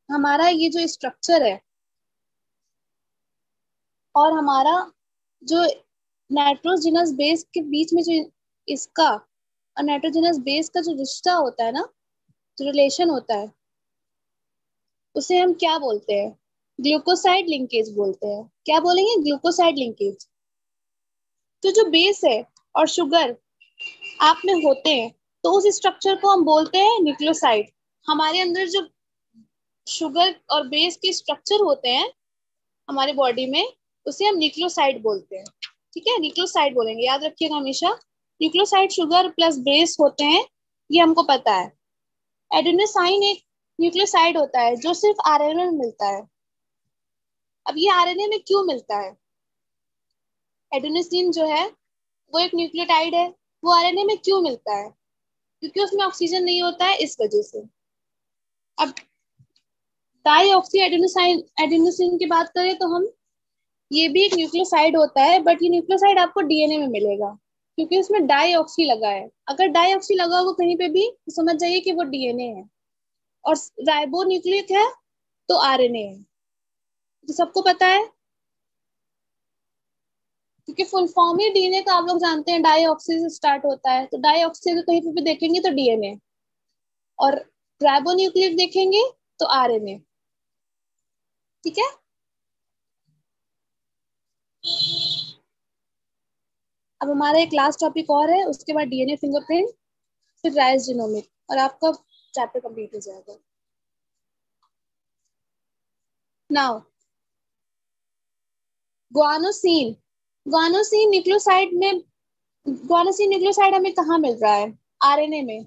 हमारा ये जो स्ट्रक्चर है और हमारा जो नाइट्रोजनस बेस के बीच में जो इसका और नाइट्रोजनस बेस का जो रिश्ता होता है ना, जो रिलेशन होता है, उसे हम क्या बोलते हैं? ग्लूकोसाइड लिंकेज बोलते हैं। क्या बोलेंगे? Glucoside linkage. तो जो बेस है और शुगर आप में होते हैं, तो उस स्ट्रक्चर को हम बोलते हैं न्यूक्लियोसाइड। हमारे अंदर जो शुगर और बेस के स्ट्रक्चर होते हैं हमारे बॉडी में, उसे हम न्यूक्लियोसाइड बोलते हैं। ठीक है, न्यूक्लियोसाइड बोलेंगे, याद रखिएगा हमेशा। न्यूक्लियोसाइड शुगर प्लस बेस होते हैं, ये हमको पता है। एडेनोसाइन एक न्यूक्लियोसाइड होता है जो सिर्फ आरएनए में मिलता है। अब ये आरएनए में क्यों मिलता है? एडेनोसिन जो है वो एक न्यूक्लियोटाइड है, वो आरएनए में क्यों मिलता है? क्योंकि उसमें ऑक्सीजन नहीं होता है, इस वजह से। अब डाईऑक्सी एडेनोसिन की बात करें तो हम, ये भी एक न्यूक्लियोसाइड होता है, बट ये न्यूक्लियोसाइड आपको डीएनए में मिलेगा क्योंकि उसमें डाईऑक्सी लगा है। अगर डाईऑक्सी लगा होगा कहीं पे भी तो समझ जाइए कि वो डीएनए है। और राइबो न्यूक्लिक है तो आरएनए है, तो सबको पता है क्योंकि फुल फॉर्म ही डीएनए का आप लोग जानते हैं, डाईऑक्सी से स्टार्ट होता है। तो डाईऑक्सी अगर कहीं पे भी देखेंगे तो डीएनए, और राइबो न्यूक्लिक देखेंगे तो आरएनए। ठीक है। अब हमारा एक लास्ट टॉपिक और है, उसके बाद डीएनए फिंगरप्रिंट, फिर राइस जीनोमिक, और आपका चैप्टर कंप्लीट हो जाएगा। Now guanosine. ग्वानोसिन न्यूक्लियोसाइड में, ग्वानोसिन न्यूक्लियोसाइड हमें कहाँ मिल रहा है? आरएनए में।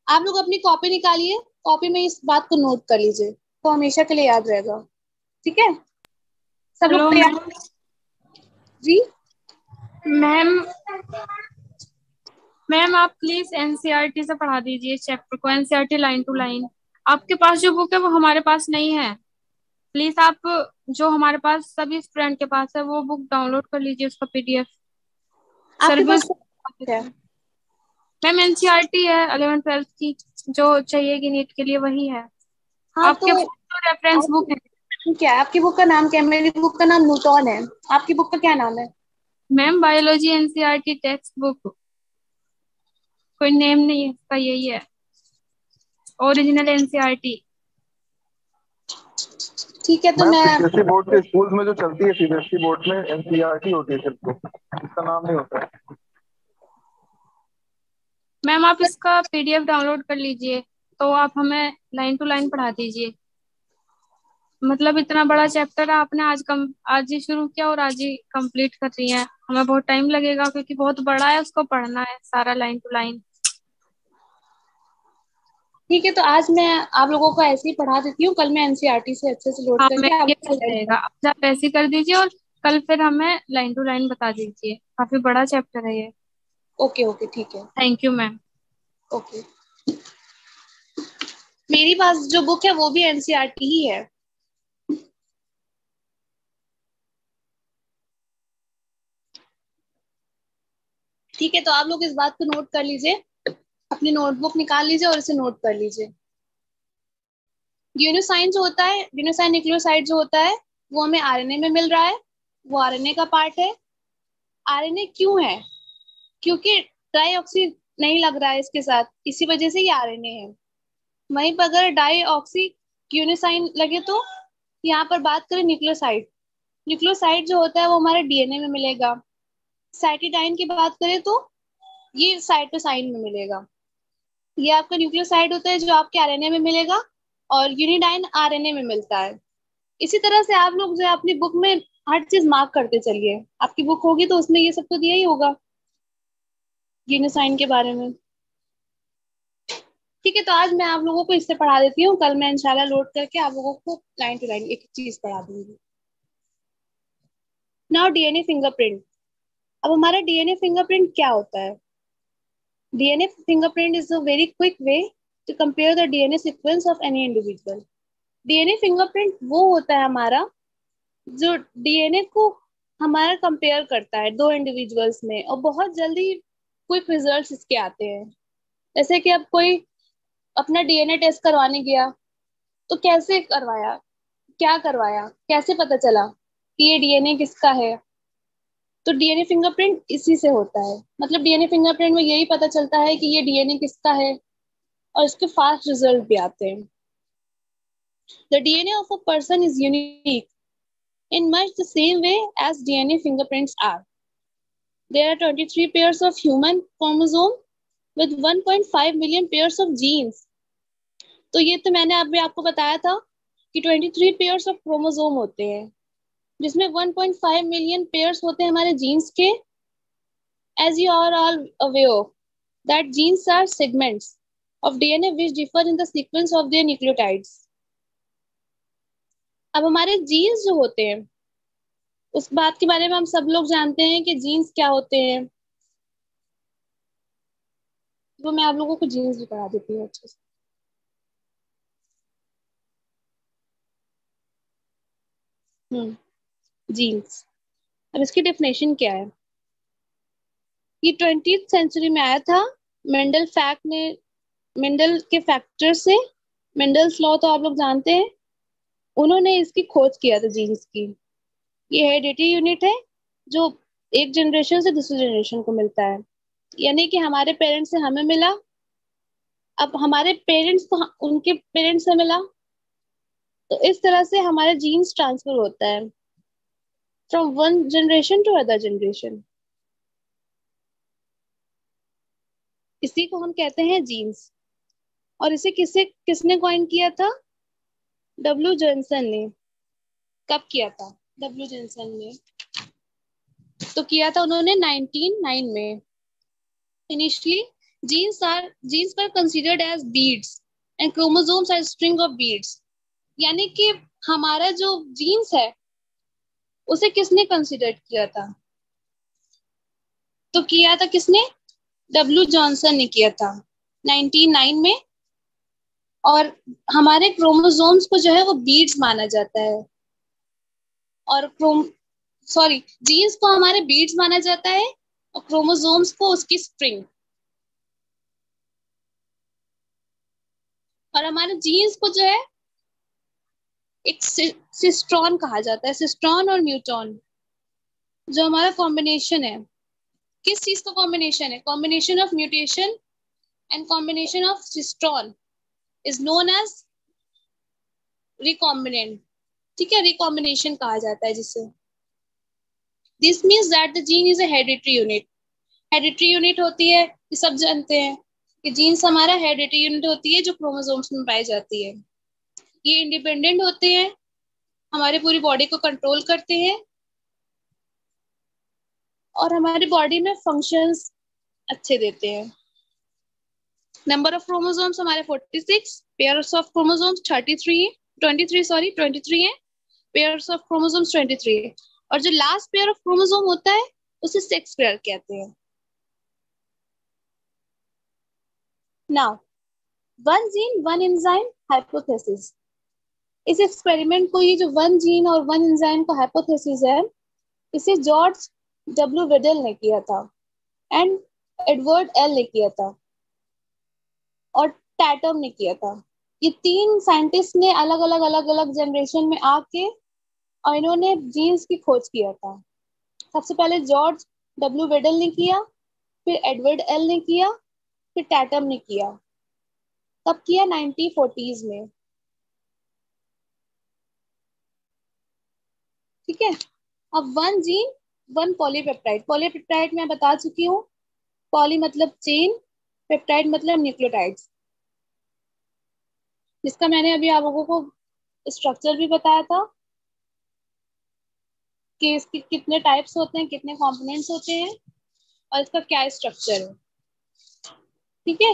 आप लोग अपनी कॉपी निकालिए, कॉपी में इस बात को नोट कर लीजिए, तो हमेशा के लिए याद रहेगा। ठीक है, सब लोग तैयार? जी मैम आप प्लीज एनसीईआरटी से पढ़ा दीजिए चैप्टर को, एनसीईआरटी लाइन टू लाइन। आपके पास जो बुक है वो हमारे पास नहीं है। प्लीज आप, जो हमारे पास सभी स्टूडेंट के पास है, वो बुक डाउनलोड कर लीजिए, उसका पीडीएफ। आपके पास सर्विस है? मैम एनसीईआरटी है 11th 12th की, जो चाहिएगी नीट के लिए वही है। हाँ, आपके तो पास तो रेफरेंस बुक है। क्या है आपकी बुक का नाम? क्या है? मेरी बुक का नाम न्यूटन है। आपकी बुक का क्या नाम है? Ma'am biology NCERT text book, कोई नेम नहीं है इसका, यही है ओरिजिनल एनसीईआरटी। ठीक है, तो मैम मैं सीबीएसई बोर्ड के स्कूल्स में जो चलती है, सीबीएसई बोर्ड में एनसीईआरटी होती है सिर्फ, इसका नाम नहीं होता है। मैम आप इसका पीडीएफ डाउनलोड कर लीजिए, तो आप हमें लाइन टू लाइन पढ़ा दीजिए। मतलब इतना बड़ा चैप्टर आपने आज ही शुरू किया और आज ही कंप्लीट कर रही हैं। हमें बहुत टाइम लगेगा क्योंकि बहुत बड़ा है, उसको पढ़ना है सारा लाइन टू लाइन। ठीक है, तो आज मैं आप लोगों को ऐसे ही पढ़ा देती हूँ, कल मैं एनसीईआरटी से अच्छे से लोड हाँ मैं करके ये आपको सही रहेगा, आज आप ऐसे ही कर दीजिए और कल फिर हमें लाइन टू लाइन बता दीजिए। काफी बड़ा चैप्टर है ये। ओके ओके, ठीक है, थैंक यू मैम। ओके। मेरी पास जो बुक है वो भी एनसीईआरटी ही है। ठीक है, तो आप लोग इस बात को नोट कर लीजिए, अपनी नोटबुक निकाल लीजिए और इसे नोट कर लीजिए। यूनिसाइन जो होता है, यूनिसाइन न्यूक्लियोसाइड जो होता है वो हमें आरएनए में मिल रहा है, वो आरएनए का पार्ट है। आरएनए क्यों है? क्योंकि डाईऑक्सी नहीं लग रहा है इसके साथ, इसी वजह से ये आरएनए है। वहीं पर अगर डाईऑक्सी यूनिसाइन लगे तो यहाँ पर बात करें न्यूक्लियोसाइड, न्यूक्लियोसाइड जो होता है वो हमारे डीएनए में मिलेगा। साइटिडाइन की बात करें तो ये साइटोसाइन में मिलेगा। ये आपका न्यूक्लियोसाइड होता है जो आपके आरएनए में मिलेगा, और यूनिडाइन आरएनए में मिलता है। इसी तरह से आप लोग जो है अपनी बुक में हर चीज मार्क करते चलिए। आपकी बुक होगी तो उसमें ये सब तो दिया ही होगा यूनिसाइन के बारे में। ठीक है, तो आज मैं आप लोगों को इससे पढ़ा देती हूँ, कल मैं इंशाल्लाह लोड करके आप लोगों को लाइन टू लाइन एक चीज पढ़ा दूंगी। Now DNA fingerprint. अब हमारा डीएनए फिंगरप्रिंट क्या होता है? DNA fingerprint is a very quick way to compare the DNA sequence of any individual. DNA fingerprint वो होता है हमारा जो डीएनए को हमारा कंपेयर करता है दो इंडिविजुअल्स में, और बहुत जल्दी क्विक रिजल्ट्स इसके आते हैं। जैसे कि अब कोई अपना डीएनए टेस्ट करवाने गया तो कैसे करवाया, क्या करवाया, कैसे पता चला कि ये डीएनए किसका है? तो डीएनए फिंगरप्रिंट इसी से होता है। मतलब डीएनए फिंगरप्रिंट में यही पता चलता है कि ये डीएनए किसका है, और इसके फास्ट रिजल्ट भी आते हैं। The DNA of a person is unique in much the same way as DNA fingerprints are. There are 23 pairs of human chromosome with 1.5 million pairs of genes. तो ये तो मैंने अभी आपको बताया था कि 23 pairs of chromosome होते हैं, जिसमें 1.5 million pairs होते हैं हमारे genes के। As you are all aware that genes are segments of DNA which differ in the sequence of their nucleotides. अब हमारे जीन्स जो होते हैं उस बात के बारे में हम सब लोग जानते हैं कि जीन्स क्या होते हैं। तो मैं आप लोगों को जीन्स भी पढ़ा देती हूँ अच्छे से। जीन्स, अब इसकी डेफिनेशन क्या है? ये 20th सेंचुरी में आया था मेंडल के फैक्टर से। मेंडल्स लॉ तो आप लोग जानते हैं, उन्होंने इसकी खोज किया था जीन्स की। ये हेरिडिटी यूनिट है जो एक जनरेशन से दूसरी जनरेशन को मिलता है, यानी कि हमारे पेरेंट्स से हमें मिला, अब हमारे पेरेंट्स को उनके पेरेंट्स से मिला, तो इस तरह से हमारा जीन्स ट्रांसफर होता है from one generation to other generation. इसी को हम कहते हैं जीन्स। और इसे किसने कॉइन किया था? डब्ल्यू जॉनसन ने। कब किया था डब्ल्यू जॉनसन ने? तो किया था उन्होंने 1909 में। Initially genes were considered as beads and chromosomes as string of beads. यानी कि हमारा जो जीन्स है उसे किसने कंसीडर किया था? तो किया था किसने? डब्ल्यू जॉनसन ने किया था 1909 में। और हमारे क्रोमोसोम्स को जो है वो बीड्स माना जाता है, और जीन्स को हमारे बीड्स माना जाता है और क्रोमोसोम्स को उसकी स्ट्रिंग। और हमारे जीन्स को जो है एक सिस्ट्रॉन कहा जाता है, सिस्ट्रॉन और म्यूटॉन, जो हमारा कॉम्बिनेशन है। किस चीज का कॉम्बिनेशन है? Combination of mutation and combination of cistron is known as recombinant. ठीक है, रिकॉम्बिनेशन कहा जाता है जिसे। This means that the gene is a hereditary unit. Hereditary unit होती है, ये सब जानते हैं कि जीन्स हमारा हेरिडिटरी यूनिट होती है जो क्रोमोसोम्स में पाई जाती है। ये इंडिपेंडेंट होते हैं, हमारे पूरी बॉडी को कंट्रोल करते हैं और हमारी बॉडी में फंक्शंस अच्छे देते हैं। नंबर ऑफ क्रोमोसोम्स हमारे 46, पेयर्स ऑफ क्रोमोसोम्स 23 है, पेयर्स ऑफ क्रोमोसोम्स 23 है। और जो लास्ट पेयर ऑफ क्रोमोसोम होता है उसे सेक्स पेयर कहते हैं। Now one gene one enzyme hypothesis. इस एक्सपेरिमेंट को, ये जो वन जीन और वन एंजाइम का हाइपोथेसिस है, इसे जॉर्ज डब्ल्यू वेडल ने किया था। एंड एडवर्ड एल ने किया था और टैटम ने किया था। ये तीन साइंटिस्ट ने अलग अलग जनरेशन में आके और इन्होंने जीन्स की खोज किया था। सबसे पहले जॉर्ज डब्ल्यू वेडल ने किया, फिर एडवर्ड एल ने किया, फिर टैटम ने किया। कब किया? 1940s में। ठीक है। अब one gene one polypeptide. Polypeptide मैं बता चुकी हूँ। पॉली मतलब चेन, पेप्टाइड मतलब न्यूक्लियोटाइड्स, जिसका मैंने अभी आप लोगों को स्ट्रक्चर भी बताया था कि इसके कितने टाइप्स होते हैं, कितने कंपोनेंट्स होते हैं और इसका क्या स्ट्रक्चर है। ठीक है।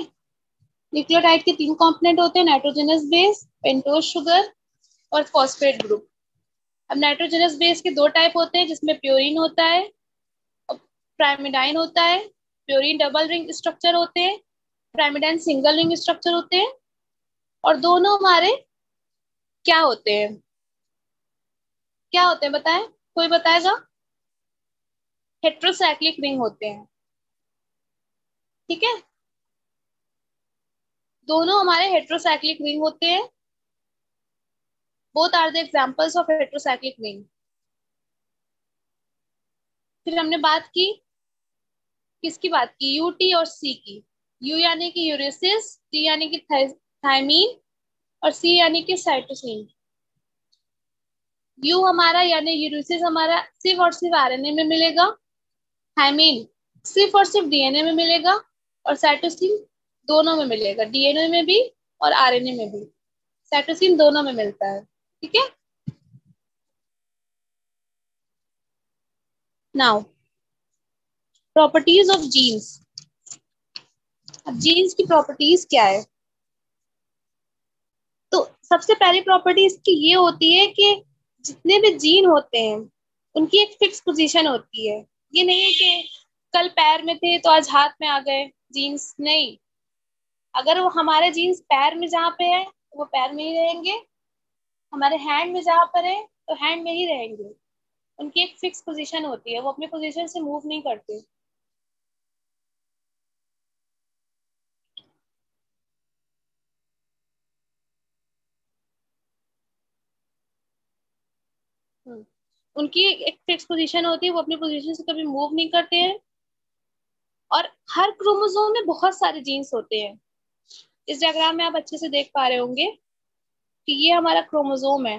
न्यूक्लियोटाइड के 3 कंपोनेंट होते हैं, नाइट्रोजनस बेस, पेंटोज शुगर और फॉस्फेट ग्रुप। अब नाइट्रोजनस बेस के 2 टाइप होते हैं, जिसमें प्योरीन होता है और प्राइमिडाइन होता है। प्योरीन डबल रिंग स्ट्रक्चर होते हैं, प्राइमिडाइन सिंगल रिंग स्ट्रक्चर होते हैं। और दोनों हमारे क्या होते हैं? क्या होते हैं बताएं, कोई बताएगा? हेट्रोसाइक्लिक रिंग होते हैं। ठीक है, दोनों हमारे हेट्रोसाइक्लिक रिंग होते हैं। Both are the examples of heterocyclic ring. फिर हमने बात की, किसकी बात की? यू, टी और सी की। यू यानी कि यूरेसिस, टी यानी कि थायमीन और सी यानी कि साइटोसिन। यू हमारा यानी यूरेसिस हमारा सिर्फ और सिर्फ आरएनए में मिलेगा। थायमीन सिर्फ और सिर्फ डीएनए में मिलेगा। और साइटोसिन दोनों में मिलेगा, डीएनए में भी और आरएनए में भी। साइटोसिन दोनों में मिलता है। ठीक है। Now properties of genes. अब जीन्स की प्रॉपर्टीज क्या है? तो सबसे पहली प्रॉपर्टी इसकी ये होती है कि जितने भी जीन होते हैं उनकी एक फिक्स पोजीशन होती है। ये नहीं है कि कल पैर में थे तो आज हाथ में आ गए जीन्स, नहीं। अगर वो हमारे जीन्स पैर में जहाँ पे है तो वो पैर में ही रहेंगे, हमारे हैंड में जहाँ पर है तो हैंड में ही रहेंगे। उनकी एक फिक्स पोजीशन होती है, वो अपनी पोजीशन से मूव नहीं करते। उनकी एक फिक्स पोजीशन होती है, वो अपनी पोजीशन से कभी मूव नहीं करते हैं। और हर क्रोमोसोम में बहुत सारे जीन्स होते हैं। इस डायग्राम में आप अच्छे से देख पा रहे होंगे कि ये हमारा क्रोमोसोम है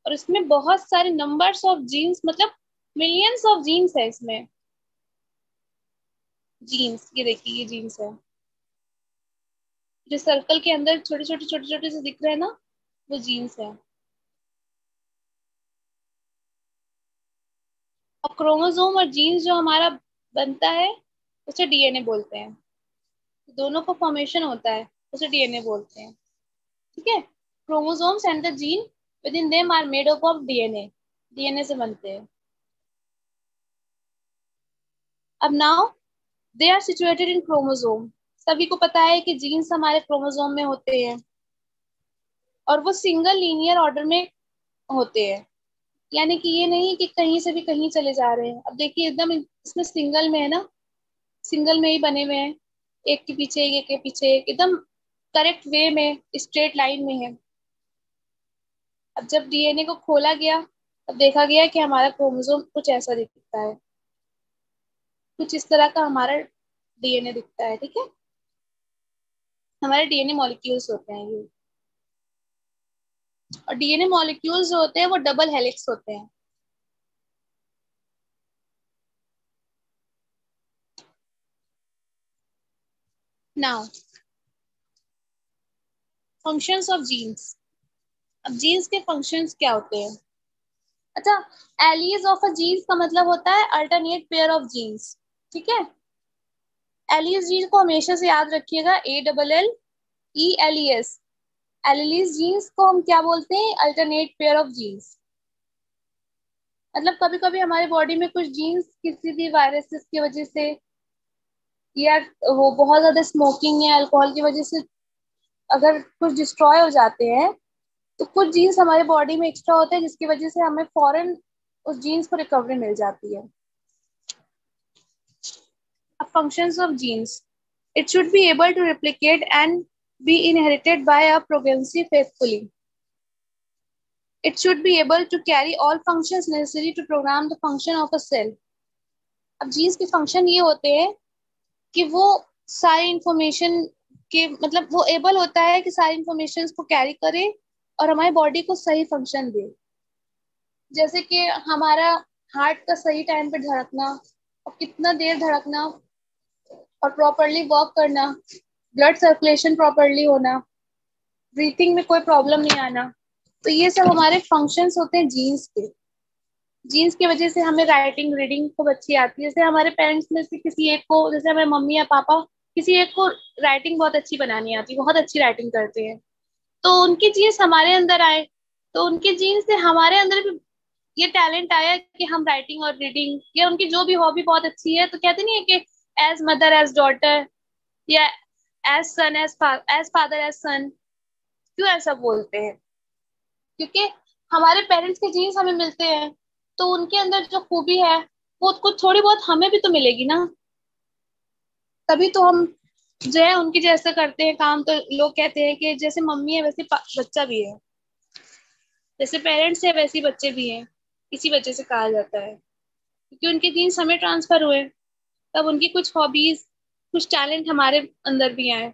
और इसमें बहुत सारे नंबर्स ऑफ जीन्स, मतलब मिलियंस ऑफ जीन्स है इसमें। जीन्स, ये देखिए ये जीन्स है जो सर्कल के अंदर छोटे छोटे से दिख रहे हैं ना, वो जीन्स है। और क्रोमोसोम और जीन्स जो हमारा बनता है उसे डीएनए बोलते हैं। दोनों का फॉर्मेशन होता है उसे डीएनए बोलते हैं। ठीक है। Chromosomes and the gene within them are made up of DNA. DNA से बनते हैं। अब now they are situated in chromosome. सभी को पता है कि जीन्स हमारे क्रोमोसोम में होते हैं और वो सिंगल लीनियर ऑर्डर में होते हैं। यानी कि ये नहीं कि कहीं से भी कहीं चले जा रहे हैं। अब देखिए एकदम इसमें सिंगल में है ना, सिंगल में ही बने हुए हैं, एक के पीछे एक के पीछे एक, एकदम करेक्ट वे में स्ट्रेट लाइन में है। अब जब डीएनए को खोला गया तब देखा गया कि हमारा क्रोमोसोम कुछ ऐसा दिखता है, कुछ इस तरह का हमारा डीएनए दिखता है। ठीक है। हमारे डीएनए मॉलिक्यूल्स होते हैं ये। और डीएनए मॉलिक्यूल्स जो होते हैं वो डबल हेलिक्स होते हैं। Now functions of genes. अब जीन्स के फंक्शंस क्या होते हैं? अच्छा, एलिस ऑफ अ जीन्स का मतलब होता है अल्टरनेट पेयर ऑफ जीन्स। ठीक है। एलिस जीन को हमेशा से याद रखिएगा, ALLELES। एलिस जीन्स को हम क्या बोलते हैं? Alternate pair of genes. मतलब कभी कभी हमारे बॉडी में कुछ जीन्स किसी भी वायरसेस की वजह से या वो बहुत ज्यादा स्मोकिंग या अल्कोहल की वजह से अगर कुछ डिस्ट्रॉय हो जाते हैं तो कुछ जीन्स हमारे बॉडी में एक्स्ट्रा होते हैं, जिसकी वजह से हमें फौरन उस जीन्स को रिकवरी मिल जाती है। functions of genes. It should be able to replicate and be inherited by a progeny faithfully. It should be able to carry all functions necessary to program the function of a cell. अब जीन्स के फंक्शन ये होते हैं कि वो सारी इंफॉर्मेशन के मतलब वो एबल होता है कि सारी इंफॉर्मेशन को कैरी करे और हमारी बॉडी को सही फंक्शन दे। जैसे कि हमारा हार्ट का सही टाइम पे धड़कना और कितना देर धड़कना और प्रॉपरली वर्क करना, ब्लड सर्कुलेशन प्रॉपरली होना, ब्रीथिंग में कोई प्रॉब्लम नहीं आना, तो ये सब हमारे फंक्शंस होते हैं जीन्स के। जीन्स की वजह से हमें राइटिंग रीडिंग खूब अच्छी आती है। जैसे हमारे पेरेंट्स में से किसी एक को, जैसे हमारे मम्मी या पापा, किसी एक को राइटिंग बहुत अच्छी बनानी आती है, बहुत अच्छी राइटिंग करते हैं, तो उनकी जीन्स हमारे अंदर आए, तो उनके जीन्स से हमारे अंदर भी ये टैलेंट आया कि हम राइटिंग और रीडिंग या उनकी जो भी हॉबी बहुत अच्छी है, तो कहते नहीं है कि एज मदर एज डॉटर या एज सन एज फादर एज सन। क्यों ऐसा बोलते हैं? क्योंकि हमारे पेरेंट्स के जीन्स हमें मिलते हैं, तो उनके अंदर जो खूबी है वो कुछ थोड़ी बहुत हमें भी तो मिलेगी ना, तभी तो हम जो है उनकी जैसे करते हैं काम। तो लोग कहते हैं कि जैसे मम्मी है वैसे बच्चा भी है, जैसे पेरेंट्स है वैसे बच्चे भी हैं, इसी वजह से कहा जाता है क्योंकि उनके जीन्स हमें ट्रांसफर हुए, तब उनकी कुछ हॉबीज कुछ टैलेंट हमारे अंदर भी आए।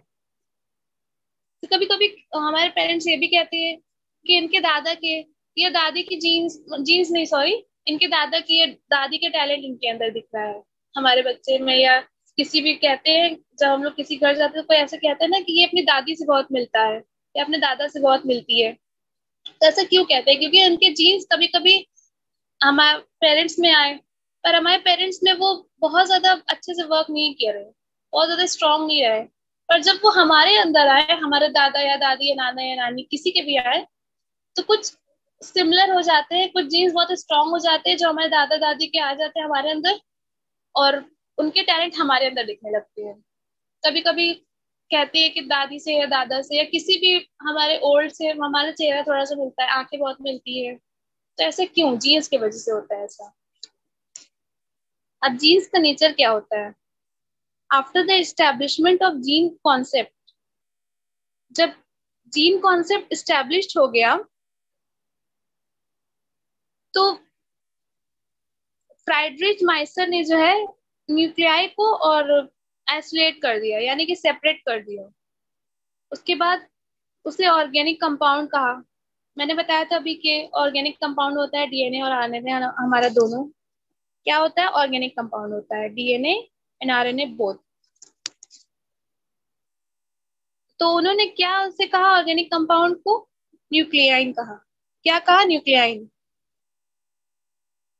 तो कभी कभी हमारे पेरेंट्स ये भी कहते हैं कि इनके दादा के या दादी की जीन्स नहीं सॉरी इनके दादा की या दादी के टैलेंट इनके अंदर दिख रहा है हमारे बच्चे में। या किसी भी कहते हैं, जब हम लोग किसी घर जाते हैं तो कोई ऐसा कहता है ना कि ये अपनी दादी से बहुत मिलता है या अपने दादा से बहुत मिलती है। तो ऐसा क्यों कहते हैं? क्योंकि उनके जीन्स कभी कभी हमारे पेरेंट्स में आए, पर हमारे पेरेंट्स में वो बहुत ज्यादा अच्छे से वर्क नहीं किए रहे, बहुत ज्यादा स्ट्रांग नहीं रहे, पर जब वो हमारे अंदर आए, हमारे दादा या दादी या नाना या नानी किसी के भी आए, तो कुछ सिमिलर हो जाते हैं, कुछ जीन्स बहुत स्ट्रांग हो जाते हैं जो हमारे दादा दादी के आ जाते हैं हमारे अंदर, और उनके टैलेंट हमारे अंदर दिखने लगते हैं। कभी कभी कहते हैं कि दादी से या दादा से या किसी भी हमारे ओल्ड से हमारा चेहरा थोड़ा सा मिलता है, आंखें बहुत मिलती है। तो ऐसे क्यों? जीन्स की वजह से होता है ऐसा। अब जीन्स का नेचर क्या होता है? After the establishment of gene concept, जब जीन कॉन्सेप्ट एस्टेब्लिश हो गया तो फ्राइडरिच माइसर ने जो है न्यूक्लियाई को और आइसोलेट कर दिया, यानी कि सेपरेट कर दिया। उसके बाद उसे ऑर्गेनिक कंपाउंड कहा। मैंने बताया था अभी कि ऑर्गेनिक कंपाउंड होता है डीएनए और आरएनए हमारा दोनों। क्या होता है? ऑर्गेनिक कंपाउंड होता है डीएनए एंड आरएनए बोथ। तो उन्होंने क्या उसे कहा? ऑर्गेनिक कंपाउंड को न्यूक्लियाइन कहा। क्या कहा? Nuclein.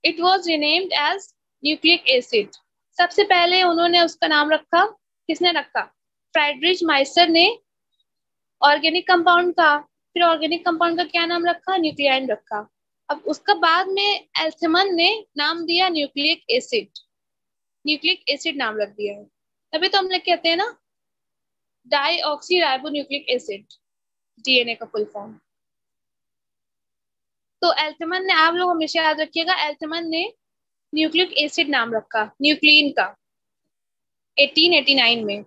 It was renamed as nucleic acid. सबसे पहले उन्होंने उसका नाम रखा, किसने रखा? फ्राइडरिच माइसर ने ऑर्गेनिक कंपाउंड का, फिर ऑर्गेनिक कंपाउंड का क्या नाम रखा? न्यूक्लियाइन रखा। अब उसका बाद में एल्थमन ने नाम दिया न्यूक्लिक एसिड, न्यूक्लिक एसिड नाम रख दिया है। तभी तो हम लोग कहते हैं ना डाईऑक्सी राइबोन्यूक्लिक एसिड, डीएनए का फुल फॉर्म। तो एल्थमन ने, आप लोग हमेशा याद रखिएगा, एल्थमन ने न्यूक्लिक एसिड नाम रखा न्यूक्लिन का 1889 में।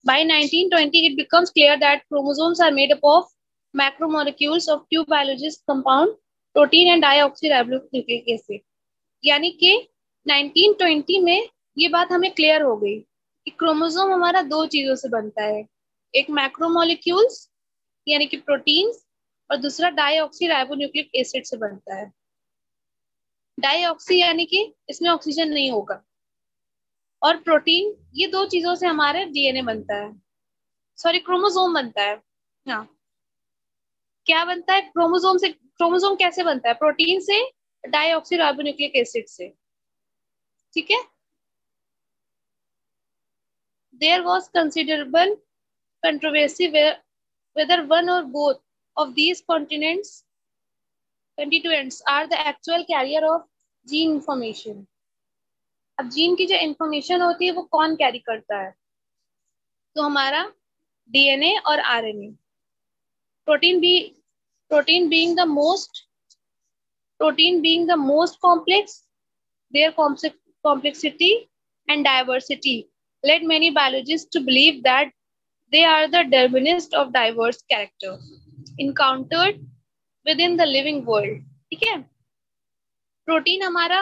By 1920 it becomes clear that chromosomes are made up of macromolecules of two biological compound, protein and deoxyribonucleic acid। यानी कि 1920 में ये बात हमें क्लियर हो गई कि क्रोमोसोम हमारा दो चीजों से बनता है, एक मैक्रोमोलिक्यूल्स यानी कि प्रोटीन्स और दूसरा डाईऑक्सीराइबोन्यूक्लिक एसिड से बनता है। डाईऑक्सी यानी कि इसमें ऑक्सीजन नहीं होगा, और प्रोटीन, ये दो चीजों से हमारे डीएनए बनता है, सॉरी क्रोमोसोम बनता है। हाँ, क्या बनता है? क्रोमोसोम से। क्रोमोसोम कैसे बनता है? प्रोटीन से, डाईऑक्सीराइबोन्यूक्लिक एसिड से। ठीक है। There was considerable controversy whether one or both of these constituents are the actual carrier of gene information। अब जीन की जो इंफॉर्मेशन होती है वो कौन कैरी करता है? तो हमारा डीएनए और RNA. Protein being the most complex, their complexity and diversity led many biologists to believe that they are the determinants of diverse character encountered within the living world. ठीक है, प्रोटीन हमारा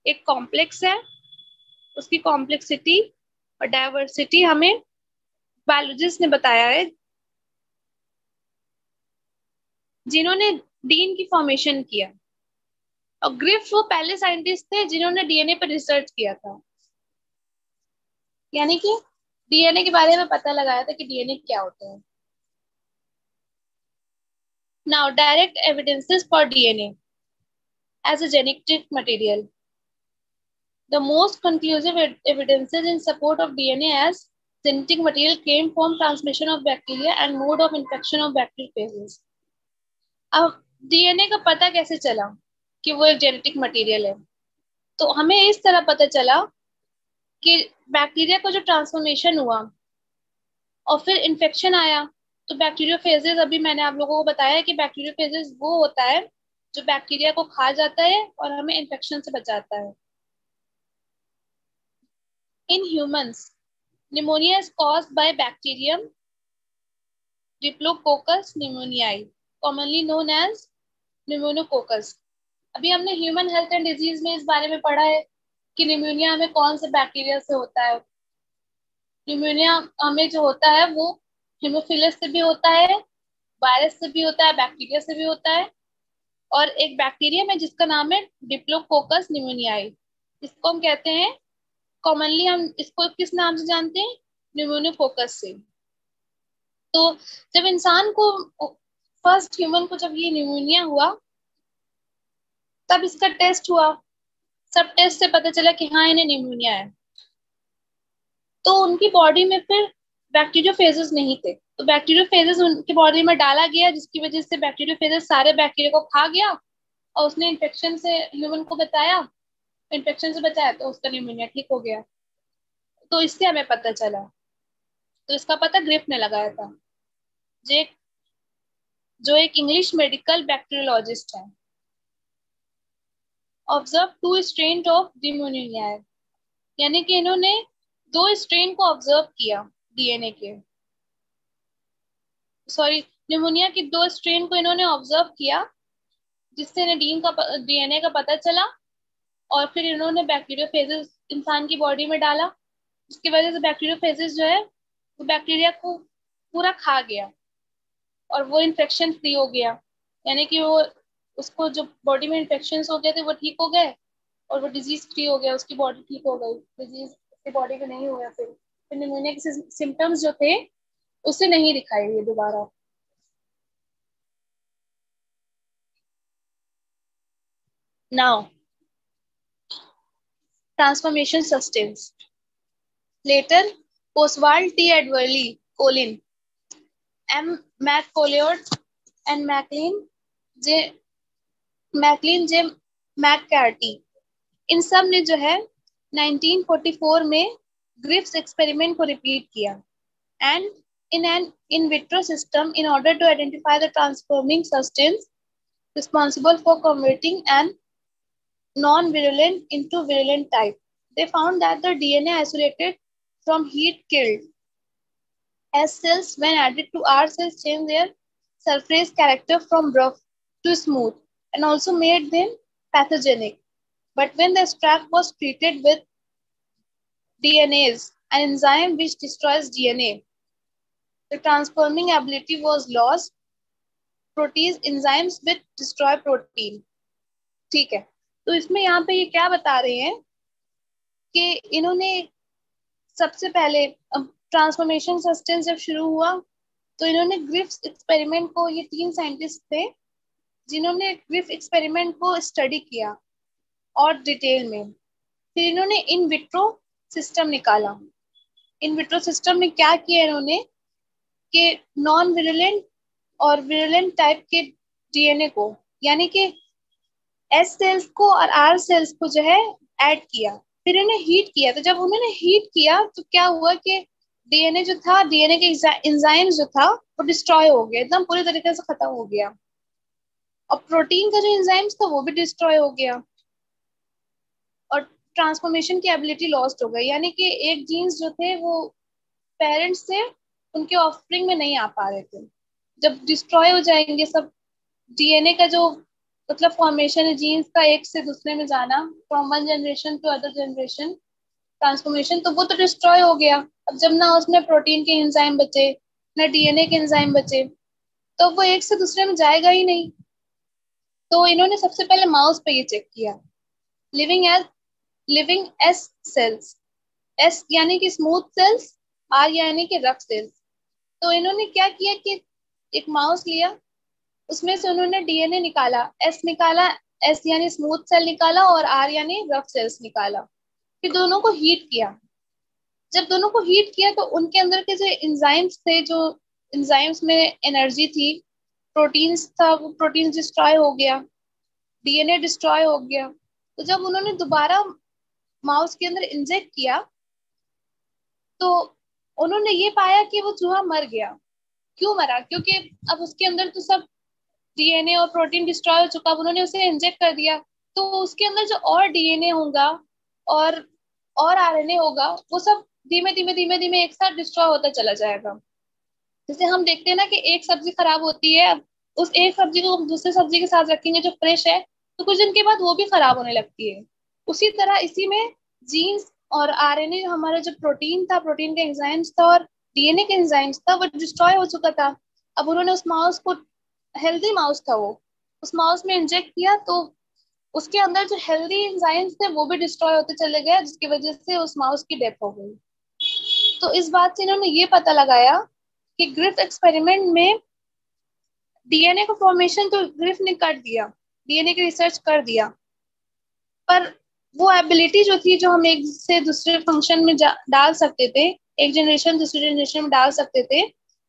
एक कॉम्प्लेक्स है, उसकी कॉम्प्लेक्सिटी और डाइवर्सिटी हमें बायोलॉजिस्ट ने बताया है, जिन्होंने डीएनए की फॉर्मेशन किया। और ग्रिफ्थ वो पहले साइंटिस्ट थे जिन्होंने डीएनए पर रिसर्च किया था, यानी कि डीएनए के बारे में पता लगाया था कि डीएनए क्या होता है। Now direct evidences for DNA as a genetic material. The most conclusive evidences in support of DNA as genetic material came from transmission of bacteria and mode of infection of bacteriophages. अब डीएनए का पता कैसे चला कि वो एक जेनेटिक मटेरियल है? तो हमें इस तरह पता चला कि बैक्टीरिया का जो ट्रांसफॉर्मेशन हुआ और फिर इन्फेक्शन आया, तो बैक्टीरियोफेजेस, अभी मैंने आप लोगों को बताया कि बैक्टीरियोफेजेस वो होता है जो बैक्टीरिया को खा जाता है और हमें इन्फेक्शन से बचाता है। In humans, pneumonia is caused by bacterium Diplococcus pneumoniae, commonly known as pneumococcus. अभी हमने ह्यूमन हेल्थ एंड डिजीज में इस बारे में पढ़ा है कि निमोनिया हमें कौन से बैक्टीरिया से होता है। निमोनिया हमें जो होता है वो हीमोफिलस से भी होता है, वायरस से भी होता है, बैक्टीरिया से भी होता है, और एक बैक्टीरिया में जिसका नाम है डिप्लोकोकस निमोनियाई, इसको हम कहते हैं, कॉमनली हम इसको किस नाम से जानते हैं? न्यूमोनोकोकस से। तो जब इंसान को, फर्स्ट ह्यूमन को जब ये न्यूमोनिया हुआ, तब इसका टेस्ट हुआ, सब टेस्ट से पता चला कि हाँ इन्हें न्यूमोनिया है। तो उनकी बॉडी में फिर बैक्टीरियोफेजेस नहीं थे, तो बैक्टीरियोफेजेस उनकी बॉडी में डाला गया, जिसकी वजह से बैक्टीरियोफेजेस सारे बैक्टीरिया को खा गया और उसने इन्फेक्शन से ह्यूमन को बताया, इन्फेक्शन से बचाया, तो उसका न्यूमोनिया ठीक हो गया। तो इससे हमें पता चला। तो इसका पता ग्रिफ्थ ने लगाया था, जो एक इंग्लिश मेडिकल बैक्टीरियोलॉजिस्ट है। ऑब्जर्व 2 स्ट्रेन ऑफ निमोनिया, यानी कि इन्होंने 2 स्ट्रेन को ऑब्जर्व किया डीएनए के, सॉरी निमोनिया की 2 स्ट्रेन को इन्होंने ऑब्जर्व किया, जिससे डीएनए का पता चला। और फिर इन्होंने बैक्टीरियोफेजेस इंसान की बॉडी में डाला, जिसकी वजह से बैक्टीरियोफेजेस जो है वो बैक्टीरिया को पूरा खा गया और वो इन्फेक्शन फ्री हो गया, यानी कि वो उसको जो बॉडी में इन्फेक्शन हो गए थे वो ठीक हो गए और वो डिजीज फ्री हो गया, उसकी बॉडी ठीक हो गई, डिजीज उसकी बॉडी में नहीं हुआ। फिर निमोनिया के सिम्टम्स जो थे उसे नहीं दिखाई दिए दोबारा। Now transformation sustains. Later, Oswald T. Edwerley, Colin, M. McColliot, and Maclean J. McCarthy, इन सब ने जो है 1944 में ग्रिफ्स एक्सपेरिमेंट को रिपीट किया, and in an in vitro system in order to identify the transforming substance responsible for converting an non-virulent into virulent type. They found that the DNA isolated from heat killed S cells when added to R cells change their surface character from rough to smooth and also made them pathogenic. But when the extract was treated with DNase, an enzyme which destroys DNA, the transforming ability was lost. Protease enzymes which destroy protein. ठीक है, तो इसमें यहाँ पे ये क्या बता रहे हैं कि इन्होंने सबसे पहले ट्रांसफॉर्मेशन सस्टेंस जब शुरू हुआ तो इन्होंने ग्रिफ्स एक्सपेरिमेंट को, ये 3 साइंटिस्ट थे जिन्होंने ग्रिफ्स एक्सपेरिमेंट को स्टडी किया और डिटेल में। फिर इन्होंने इन विट्रो सिस्टम निकाला। इन विट्रो सिस्टम में क्या किया इन्होंने कि नॉन विरुलेंट और विरुलेंट टाइप के डीएनए को, यानी कि एस सेल्स को और आर सेल्स को जो है ऐड किया, फिर इन्हें हीट किया। तो जब उन्होंने हीट किया तो क्या हुआ कि डीएनए जो था, डीएनए के एंजाइम जो था वो डिस्ट्रॉय हो गया, एकदम पूरी तरीके से खत्म हो गया, और प्रोटीन का जो एंजाइम्स था वो भी डिस्ट्रॉय हो गया। और ट्रांसफॉर्मेशन की एबिलिटी लॉस्ट हो गई, यानी कि एक जीन्स जो थे वो पेरेंट्स से उनके ऑफस्प्रिंग में नहीं आ पा रहे थे। जब डिस्ट्रॉय हो जाएंगे सब, डीएनए का जो मतलब फॉर्मेशन है जीन्स का एक से दूसरे में जाना, from one generation to other generation transformation, तो वो तो डिस्ट्रॉय हो गया। अब जब ना उसमें प्रोटीन के एंजाइम बचे ना डीएनए के एंजाइम बचे, तो वो एक से दूसरे में जाएगा ही नहीं। तो इन्होंने सबसे पहले माउस पे ये चेक किया, लिविंग एस सेल्स, एस यानी कि स्मूथ सेल्स, आर यानी कि रफ सेल्स। तो इन्होंने क्या किया कि एक माउस लिया, उसमें से उन्होंने डीएनए निकाला, एस निकाला, एस यानी स्मूथ सेल निकाला और आर यानी रफ सेल्स निकाला। फिर दोनों को हीट किया। जब दोनों को हीट किया तो उनके अंदर के जो एंजाइम्स थे, जो एंजाइम्स में एनर्जी थी, प्रोटीन्स था, वो प्रोटीन डिस्ट्रॉय हो गया, डीएनए डिस्ट्रॉय हो गया। तो जब उन्होंने दोबारा माउस के अंदर इंजेक्ट किया तो उन्होंने ये पाया कि वो चूहा मर गया। क्यों मरा? क्योंकि अब उसके अंदर तो सब डीएनए और प्रोटीन डिस्ट्रॉय हो चुका, उन्होंने उसे इंजेक्ट कर दिया, तो उसके अंदर जो और डीएनए होगा और आरएनए होगा, वो सब धीमे धीमे धीमे धीमे एक साथ डिस्ट्रॉय होता चला जाएगा। जैसे हम देखते हैं ना कि एक सब्जी खराब होती है, उस एक सब्जी को दूसरे सब्जी के साथ रखेंगे जो फ्रेश है, तो कुछ दिन के बाद वो भी खराब होने लगती है। उसी तरह इसी में जीन्स और आरएनए, हमारा जो प्रोटीन था, प्रोटीन के एंजाइम्स था और डीएनए के एंजाइम्स था, वो डिस्ट्रॉय हो चुका था। अब उन्होंने उस माउस को, हेल्दी माउस था वो, उस माउस में इंजेक्ट किया तो उसके अंदर जो हेल्दी एंजाइम्स थे वो भी डिस्ट्रॉय होते चले गए, जिसकी वजह से उस माउस की डेथ हो गई। तो इस बात से इन्होंने ये पता लगाया कि ग्रिफ्थ एक्सपेरिमेंट में डीएनए का फॉर्मेशन तो ग्रिफ्थ ने कर दिया, डीएनए की रिसर्च कर दिया, पर वो एबिलिटी जो थी, जो हम एक से दूसरे फंक्शन में डाल सकते थे, एक जनरेशन दूसरी जनरेशन में डाल सकते थे,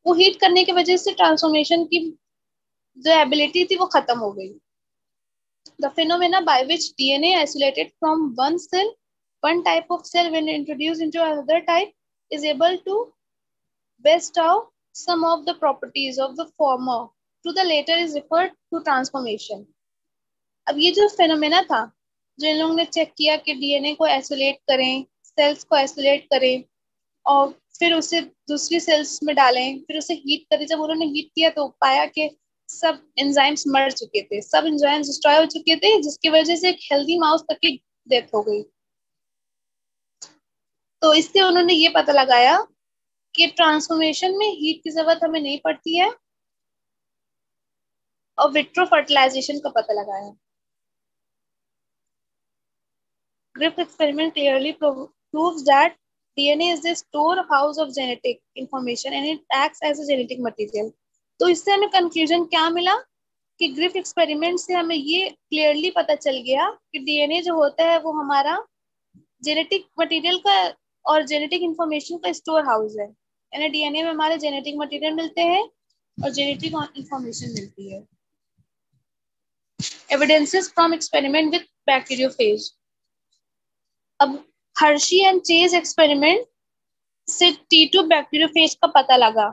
वो हीट करने की वजह से ट्रांसफॉर्मेशन की जो एबिलिटी थी वो खत्म हो गई। The phenomena by which DNA isolated from one type of cell when introduced into another type is able to best out some of the properties of the former to the later is referred to transformation. अब ये जो फेनोमेना था, जो इन लोगों ने चेक किया कि डीएनए को आइसोलेट करें, सेल्स को आइसोलेट करें और फिर उसे दूसरी सेल्स में डालें, फिर उसे हीट करें, जब उन्होंने हीट किया तो पाया कि सब एंजाइम्स मर चुके थे, सब एंजाइम्स डिस्ट्रॉय हो चुके थे, जिसकी वजह से एक हेल्दी माउस तक की डेथ हो गई। तो इससे उन्होंने ये पता लगाया कि ट्रांसफॉर्मेशन में हीट की जरूरत हमें नहीं पड़ती है, और विट्रो फर्टिलाइजेशन का पता लगाया। Griffith experiment clearly proves that DNA is the storehouse of genetic information and it acts as a genetic material. तो इससे हमें कंक्लूजन क्या मिला कि ग्रिफ एक्सपेरिमेंट से हमें ये क्लियरली पता चल गया कि डीएनए जो होता है वो हमारा जेनेटिक मटेरियल का और जेनेटिक इंफॉर्मेशन का स्टोर हाउस है, यानी डीएनए में हमारे जेनेटिक मटेरियल मिलते हैं और जेनेटिक इंफॉर्मेशन मिलती है। Evidences from experiment with bacteriophage. अब हर्शी एंड चेज एक्सपेरिमेंट से T2 बैक्टीरियोफेज का पता लगा।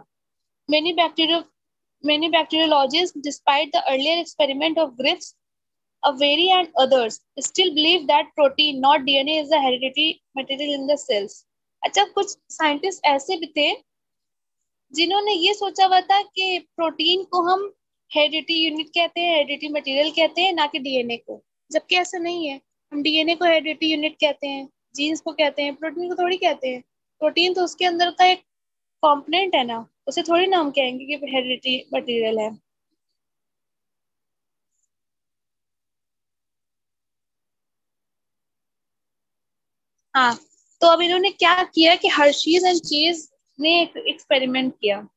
Many bacteriologists, despite the earlier experiment of Griffiths, Avery and others, still believe that protein, not DNA, is the hereditary material in the cells. अच्छा, कुछ साइंटिस्ट ऐसे भी थे जिन्होंने ये सोचा हुआ था कि प्रोटीन को हम हेरिडिटी यूनिट कहते हैं, हेरिडिटी मटेरियल कहते हैं, ना कि डीएनए को, जबकि ऐसा नहीं है। हम डीएनए को हेरिडिटी यूनिट कहते हैं, जीन्स को कहते हैं, प्रोटीन को थोड़ी कहते हैं। प्रोटीन तो उसके अंदर का एक कंपोनेंट है ना, उसे थोड़ी ना हम कहेंगे कि हेरिडिटी मटेरियल है। हाँ, तो अब इन्होंने क्या किया कि हर्शीज एंड चेज ने एक एक्सपेरिमेंट किया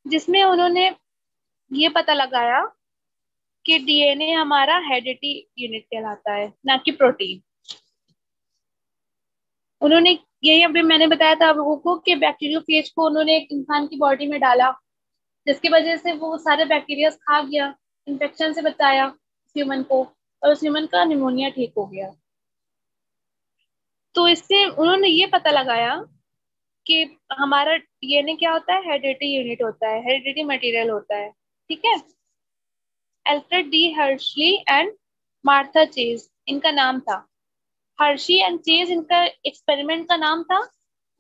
जिसमें उन्होंने ये पता लगाया कि डीएनए हमारा हेरिडिटी यूनिट कहलाता है, ना कि प्रोटीन। उन्होंने यही अभी मैंने बताया था आपको कि बैक्टीरियोफेज को उन्होंने एक इंसान की बॉडी में डाला, जिसकी वजह से वो सारे बैक्टीरिया खा गया, इन्फेक्शन से बचाया ह्यूमन को, और उस ह्यूमन का निमोनिया ठीक हो गया। तो इससे उन्होंने ये पता लगाया कि हमारा डीएनए क्या होता है, हेरिडिटी यूनिट होता है, हेरिडिटी मटेरियल होता है। ठीक है। Alfred D Hershey and Martha Chase इनका नाम था। हर्शी एंड चेज इनका एक्सपेरिमेंट का नाम था,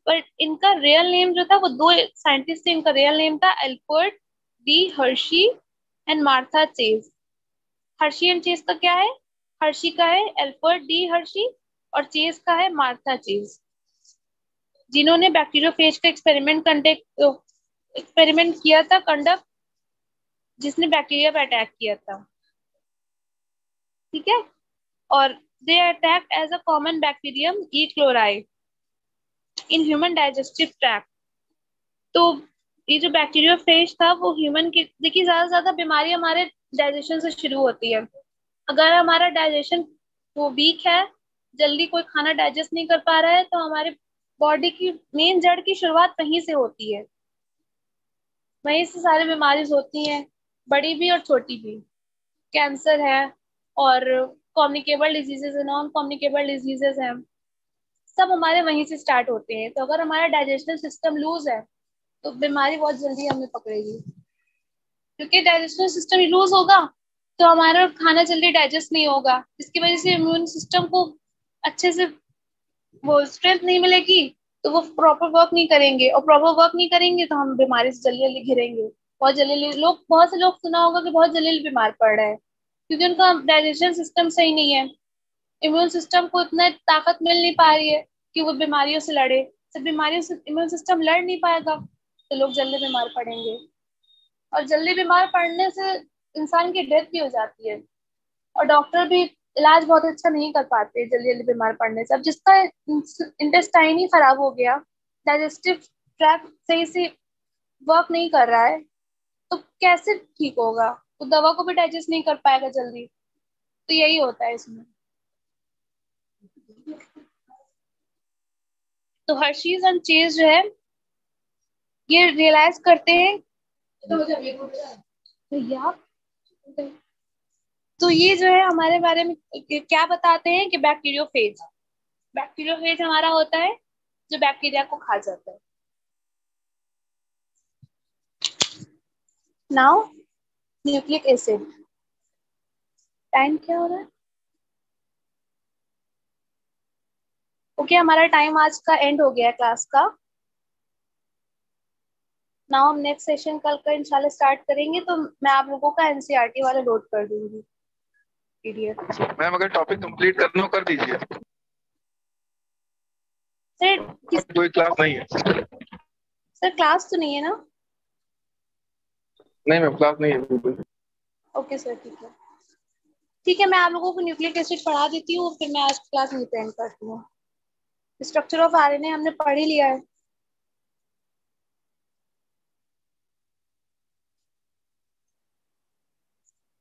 बट इनका रियल नेम जो था वो दो साइंटिस्ट थे, इनका रियल नेम था Albert D Hershey and Martha chase. Hershey and chase का क्या है? हर्शी का है एल्बर्ट डी हर्शी और चेज का है मार्था चेज, जिन्होंने बैक्टीरियोफेज का एक्सपेरिमेंट किया था कंडक्ट, जिसने बैक्टीरिया पे अटैक किया था। ठीक है, और they attack as a common bacterium E coli in human digestive tract. तो ये जो बैक्टीरियोफेज था वो ह्यूमन की, देखिए ज्यादा से ज्यादा बीमारी हमारे डाइजेशन से शुरू होती है। अगर हमारा डाइजेशन वो वीक है, जल्दी कोई खाना डाइजेस्ट नहीं कर पा रहा है, तो हमारे बॉडी की मेन जड़ की शुरुआत वहीं से होती है, वहीं से सारी बीमारीज होती हैं, बड़ी भी और छोटी भी। कैंसर है और कम्युनिकेबल डिजीजेस है, नॉन कम्युनिकेबल डिजीजेस हैं, सब हमारे वहीं से स्टार्ट होते हैं। तो अगर हमारा डाइजेस्टिव सिस्टम लूज है तो बीमारी बहुत जल्दी हमें पकड़ेगी, क्योंकि डाइजेस्टिव सिस्टम लूज होगा तो हमारा खाना जल्दी डाइजेस्ट नहीं होगा, जिसकी वजह से इम्यून सिस्टम को अच्छे से वो स्ट्रेंथ नहीं मिलेगी, तो वो प्रॉपर वर्क नहीं करेंगे, और प्रॉपर वर्क नहीं करेंगे तो हम बीमारी से जल्दी जल्दी घिरेंगे। बहुत से लोग सुना होगा कि बहुत जल्दी बीमार पड़ रहे हैं, क्योंकि उनका डाइजेशन सिस्टम सही नहीं है, इम्यून सिस्टम को इतना ताकत मिल नहीं पा रही है कि वो बीमारियों से लड़े। जब बीमारियों से इम्यून सिस्टम लड़ नहीं पाएगा तो लोग जल्दी बीमार पड़ेंगे, और जल्दी बीमार पड़ने से इंसान की डेथ भी हो जाती है, और डॉक्टर भी इलाज बहुत अच्छा नहीं कर पाते जल्दी जल्दी बीमार पड़ने से। अब जिसका इंटेस्टाइन ही खराब हो गया, डाइजेस्टिव ट्रैक्ट सही से वर्क नहीं कर रहा है, तो कैसे ठीक होगा? तो दवा को भी डाइजेस्ट नहीं कर पाएगा जल्दी। तो यही होता है इसमें। तो हर्शीज एंड चेज जो है ये रियलाइज करते हैं, भैया तो ये जो है हमारे बारे में क्या बताते हैं कि बैक्टीरियोफेज हमारा होता है जो बैक्टीरिया को खा जाता है। नाउ न्यूक्लिक एसिड, टाइम क्या हो रहा है? ओके, हमारा टाइम आज का एंड हो गया क्लास का। नाउ हम नेक्स्ट सेशन कल का इंशाल्लाह स्टार्ट करेंगे, तो मैं आप लोगों का एनसीईआरटी वाला लोड कर दूंगी पीडीएफ। मैम अगर टॉपिक कंप्लीट करना हो कर दीजिए, सर कोई क्लास नहीं है। सर क्लास तो नहीं है ना? नहीं मैम क्लास नहीं है बिल्कुल। ओके सर, ठीक है। ठीक है, मैं आप लोगों को न्यूक्लिक एसिड पढ़ा देती हूँ, फिर मैं आज क्लास नहीं एंड करती हूँ। स्ट्रक्चर ऑफ आरएनए हमने पढ़ ही लिया है।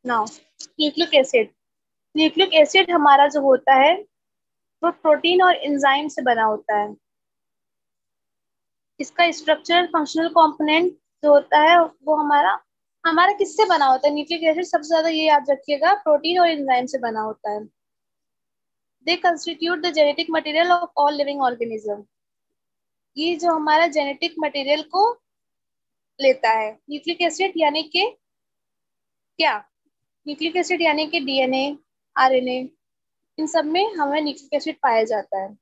Now nucleic acid, nucleic acid हमारा जो होता है वो प्रोटीन और एंजाइम से बना होता है। इसका स्ट्रक्चरल फंक्शनल कंपोनेंट जो होता है वो हमारा हमारा किससे बना होता है? न्यूक्लिक एसिड सबसे ज्यादा ये याद रखिएगा, प्रोटीन और एंजाइम से बना होता है। दे constitute the genetic material of all living organism. ये जो हमारा जेनेटिक मटेरियल को लेता है न्यूक्लिक एसिड, यानी कि क्या? न्यूक्लिक एसिड यानी कि डीएनए, आरएनए, इन सब में हमें न्यूक्लिक एसिड पाया जाता है।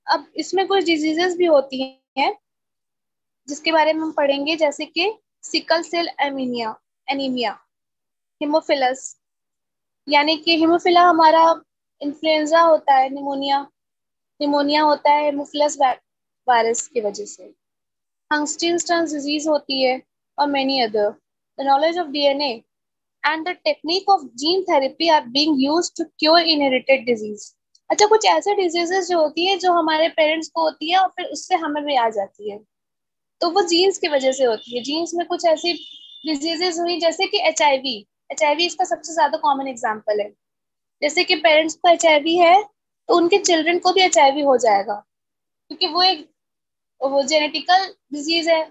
अब इसमें कुछ डिजीजेस भी होती हैं जिसके बारे में हम पढ़ेंगे, जैसे कि सिकल सेल एनीमिया, हिमोफिलस, यानी कि हिमोफिला हमारा इन्फ्लुएंजा होता है, निमोनिया होता है हिमोफिलस वायरस की वजह से। हंटिंगटन डिजीज होती है और many other. The knowledge of DNA and the technique of gene therapy are being used to cure inherited disease. अच्छा, कुछ ऐसे डिजीजेस जो होती है जो हमारे पेरेंट्स को होती है और फिर उससे हमें भी आ जाती है, तो वो जीन्स की वजह से होती है। जीन्स में कुछ ऐसी डिजीजेस हुई जैसे कि एचआईवी इसका सबसे ज्यादा कॉमन एग्जांपल है। जैसे कि पेरेंट्स को एचआईवी है तो उनके चिल्ड्रन को भी एचआईवी हो जाएगा, क्योंकि वो जेनेटिकल डिजीज है।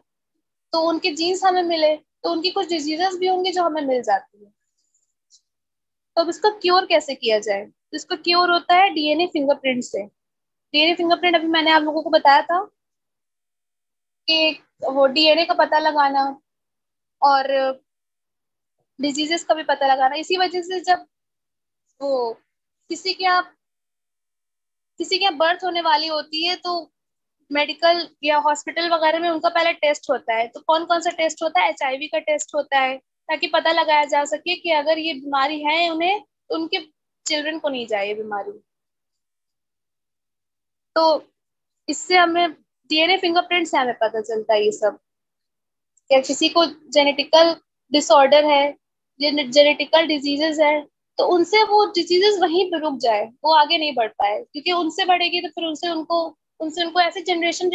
तो उनके जीन्स हमें मिले तो उनकी कुछ डिजीजेस भी होंगी जो हमें मिल जाती है। तो अब इसको क्योर कैसे किया जाए? तो इसका क्योर होता है डीएनए फिंगरप्रिंट से। डीएनए फिंगरप्रिंट अभी मैंने आप लोगों को बताया था कि वो डीएनए का पता लगाना और डिजीजेस का भी पता लगाना। इसी वजह से जब वो किसी के यहाँ बर्थ होने वाली होती है तो मेडिकल या हॉस्पिटल वगैरह में उनका पहले टेस्ट होता है। तो कौन कौन सा टेस्ट होता है? HIV का टेस्ट होता है, ताकि पता लगाया जा सके कि अगर ये बीमारी है उन्हें तो उनके चिल्ड्रन को नहीं जाए ये बीमारी। तो इससे हमें DNA फिंगरप्रिंट से हमें पता चलता है ये सब। या किसी को जेनेटिकल डिसऑर्डर है, जेनेटिकल डिजीजेस है, तो उनसे वो डिजीजेस वहीं पे रुक जाए, वो आगे नहीं बढ़ पाए, क्योंकि उनसे बढ़ेगी तो फिर उनसे उनको ऐसे जनरेशन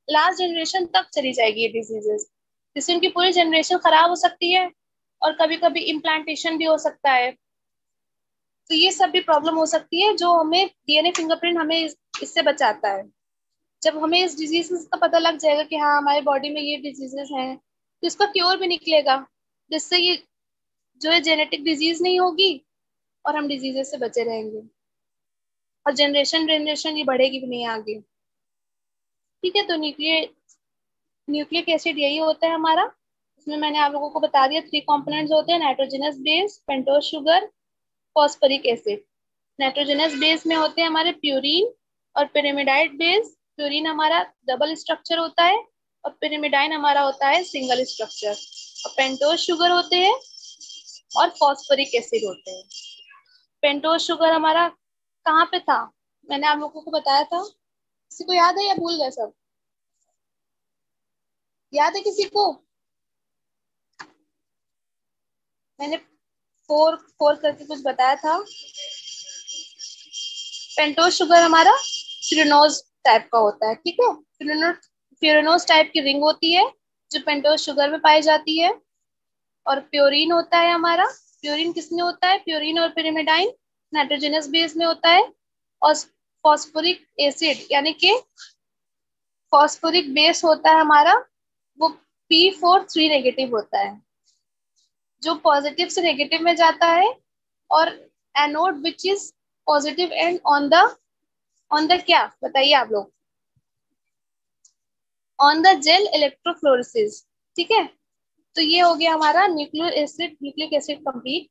लास्ट जनरेशन तक चली जाएगी ये डिजीजेस, जिससे उनकी पूरी जनरेशन खराब हो सकती है और कभी कभी इम्प्लांटेशन भी हो सकता है। तो ये सब भी प्रॉब्लम हो सकती है, जो हमें DNA फिंगरप्रिंट हमें इससे बचाता है। जब हमें इस डिजीजेस का पता लग जाएगा कि हाँ हमारे बॉडी में ये डिजीजेस हैं, तो इसका क्योर भी निकलेगा, जिससे ये जो है जेनेटिक डिजीज नहीं होगी और हम डिजीजेस से बचे रहेंगे, और जनरेशन जनरेशन ये बढ़ेगी भी नहीं आगे। ठीक है, तो न्यूक्लिक एसिड यही होता है हमारा। इसमें मैंने आप लोगों को बता दिया 3 कंपोनेंट्स होते हैं, nitrogenous base, pentose sugar, phosphoric acid. Nitrogenous base में होते हैं हमारे प्यूरिन और पिरिमिडाइड बेस। प्यूरिन हमारा डबल स्ट्रक्चर होता है और पिरिमिडाइन हमारा होता है सिंगल स्ट्रक्चर। और पेंटोज शुगर होते हैं और फॉस्फोरिक एसिड होते हैं। पेंटोज शुगर हमारा कहाँ पे था, मैंने आप लोगों को बताया था, किसी को याद है या भूल गए सब? याद है किसी को? मैंने फोर फोर करके कुछ बताया था। पेंटोज शुगर हमारा फ्यूरेनोज टाइप का होता है, ठीक है। फ्यूरेनोज टाइप की रिंग होती है जो पेंटोज शुगर में पाई जाती है। और प्योरीन होता है हमारा, प्योरीन किसमें होता है? प्योरीन और पिरिमिडाइन नाइट्रोजनस बेस में होता है। और फॉस्फोरिक एसिड यानी कि फॉस्फोरिक बेस होता है हमारा, वो P4 नेगेटिव होता है, जो पॉजिटिव से नेगेटिव में जाता है। और anode which is positive and on the क्या बताइए आप लोग? ऑन द जेल इलेक्ट्रोफ्लोरेसिस, ठीक है। तो ये हो गया हमारा nucleic acid complete.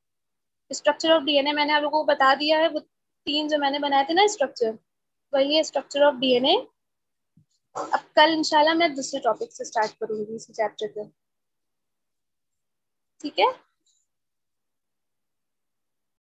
Structure of DNA मैंने आप लोगों को बता दिया है, वो 3 जो मैंने बनाए थे ना स्ट्रक्चर, वही है स्ट्रक्चर ऑफ DNA। अब कल इंशाल्लाह मैं दूसरे टॉपिक से स्टार्ट करूंगी इसी चैप्टर पे, ठीक है।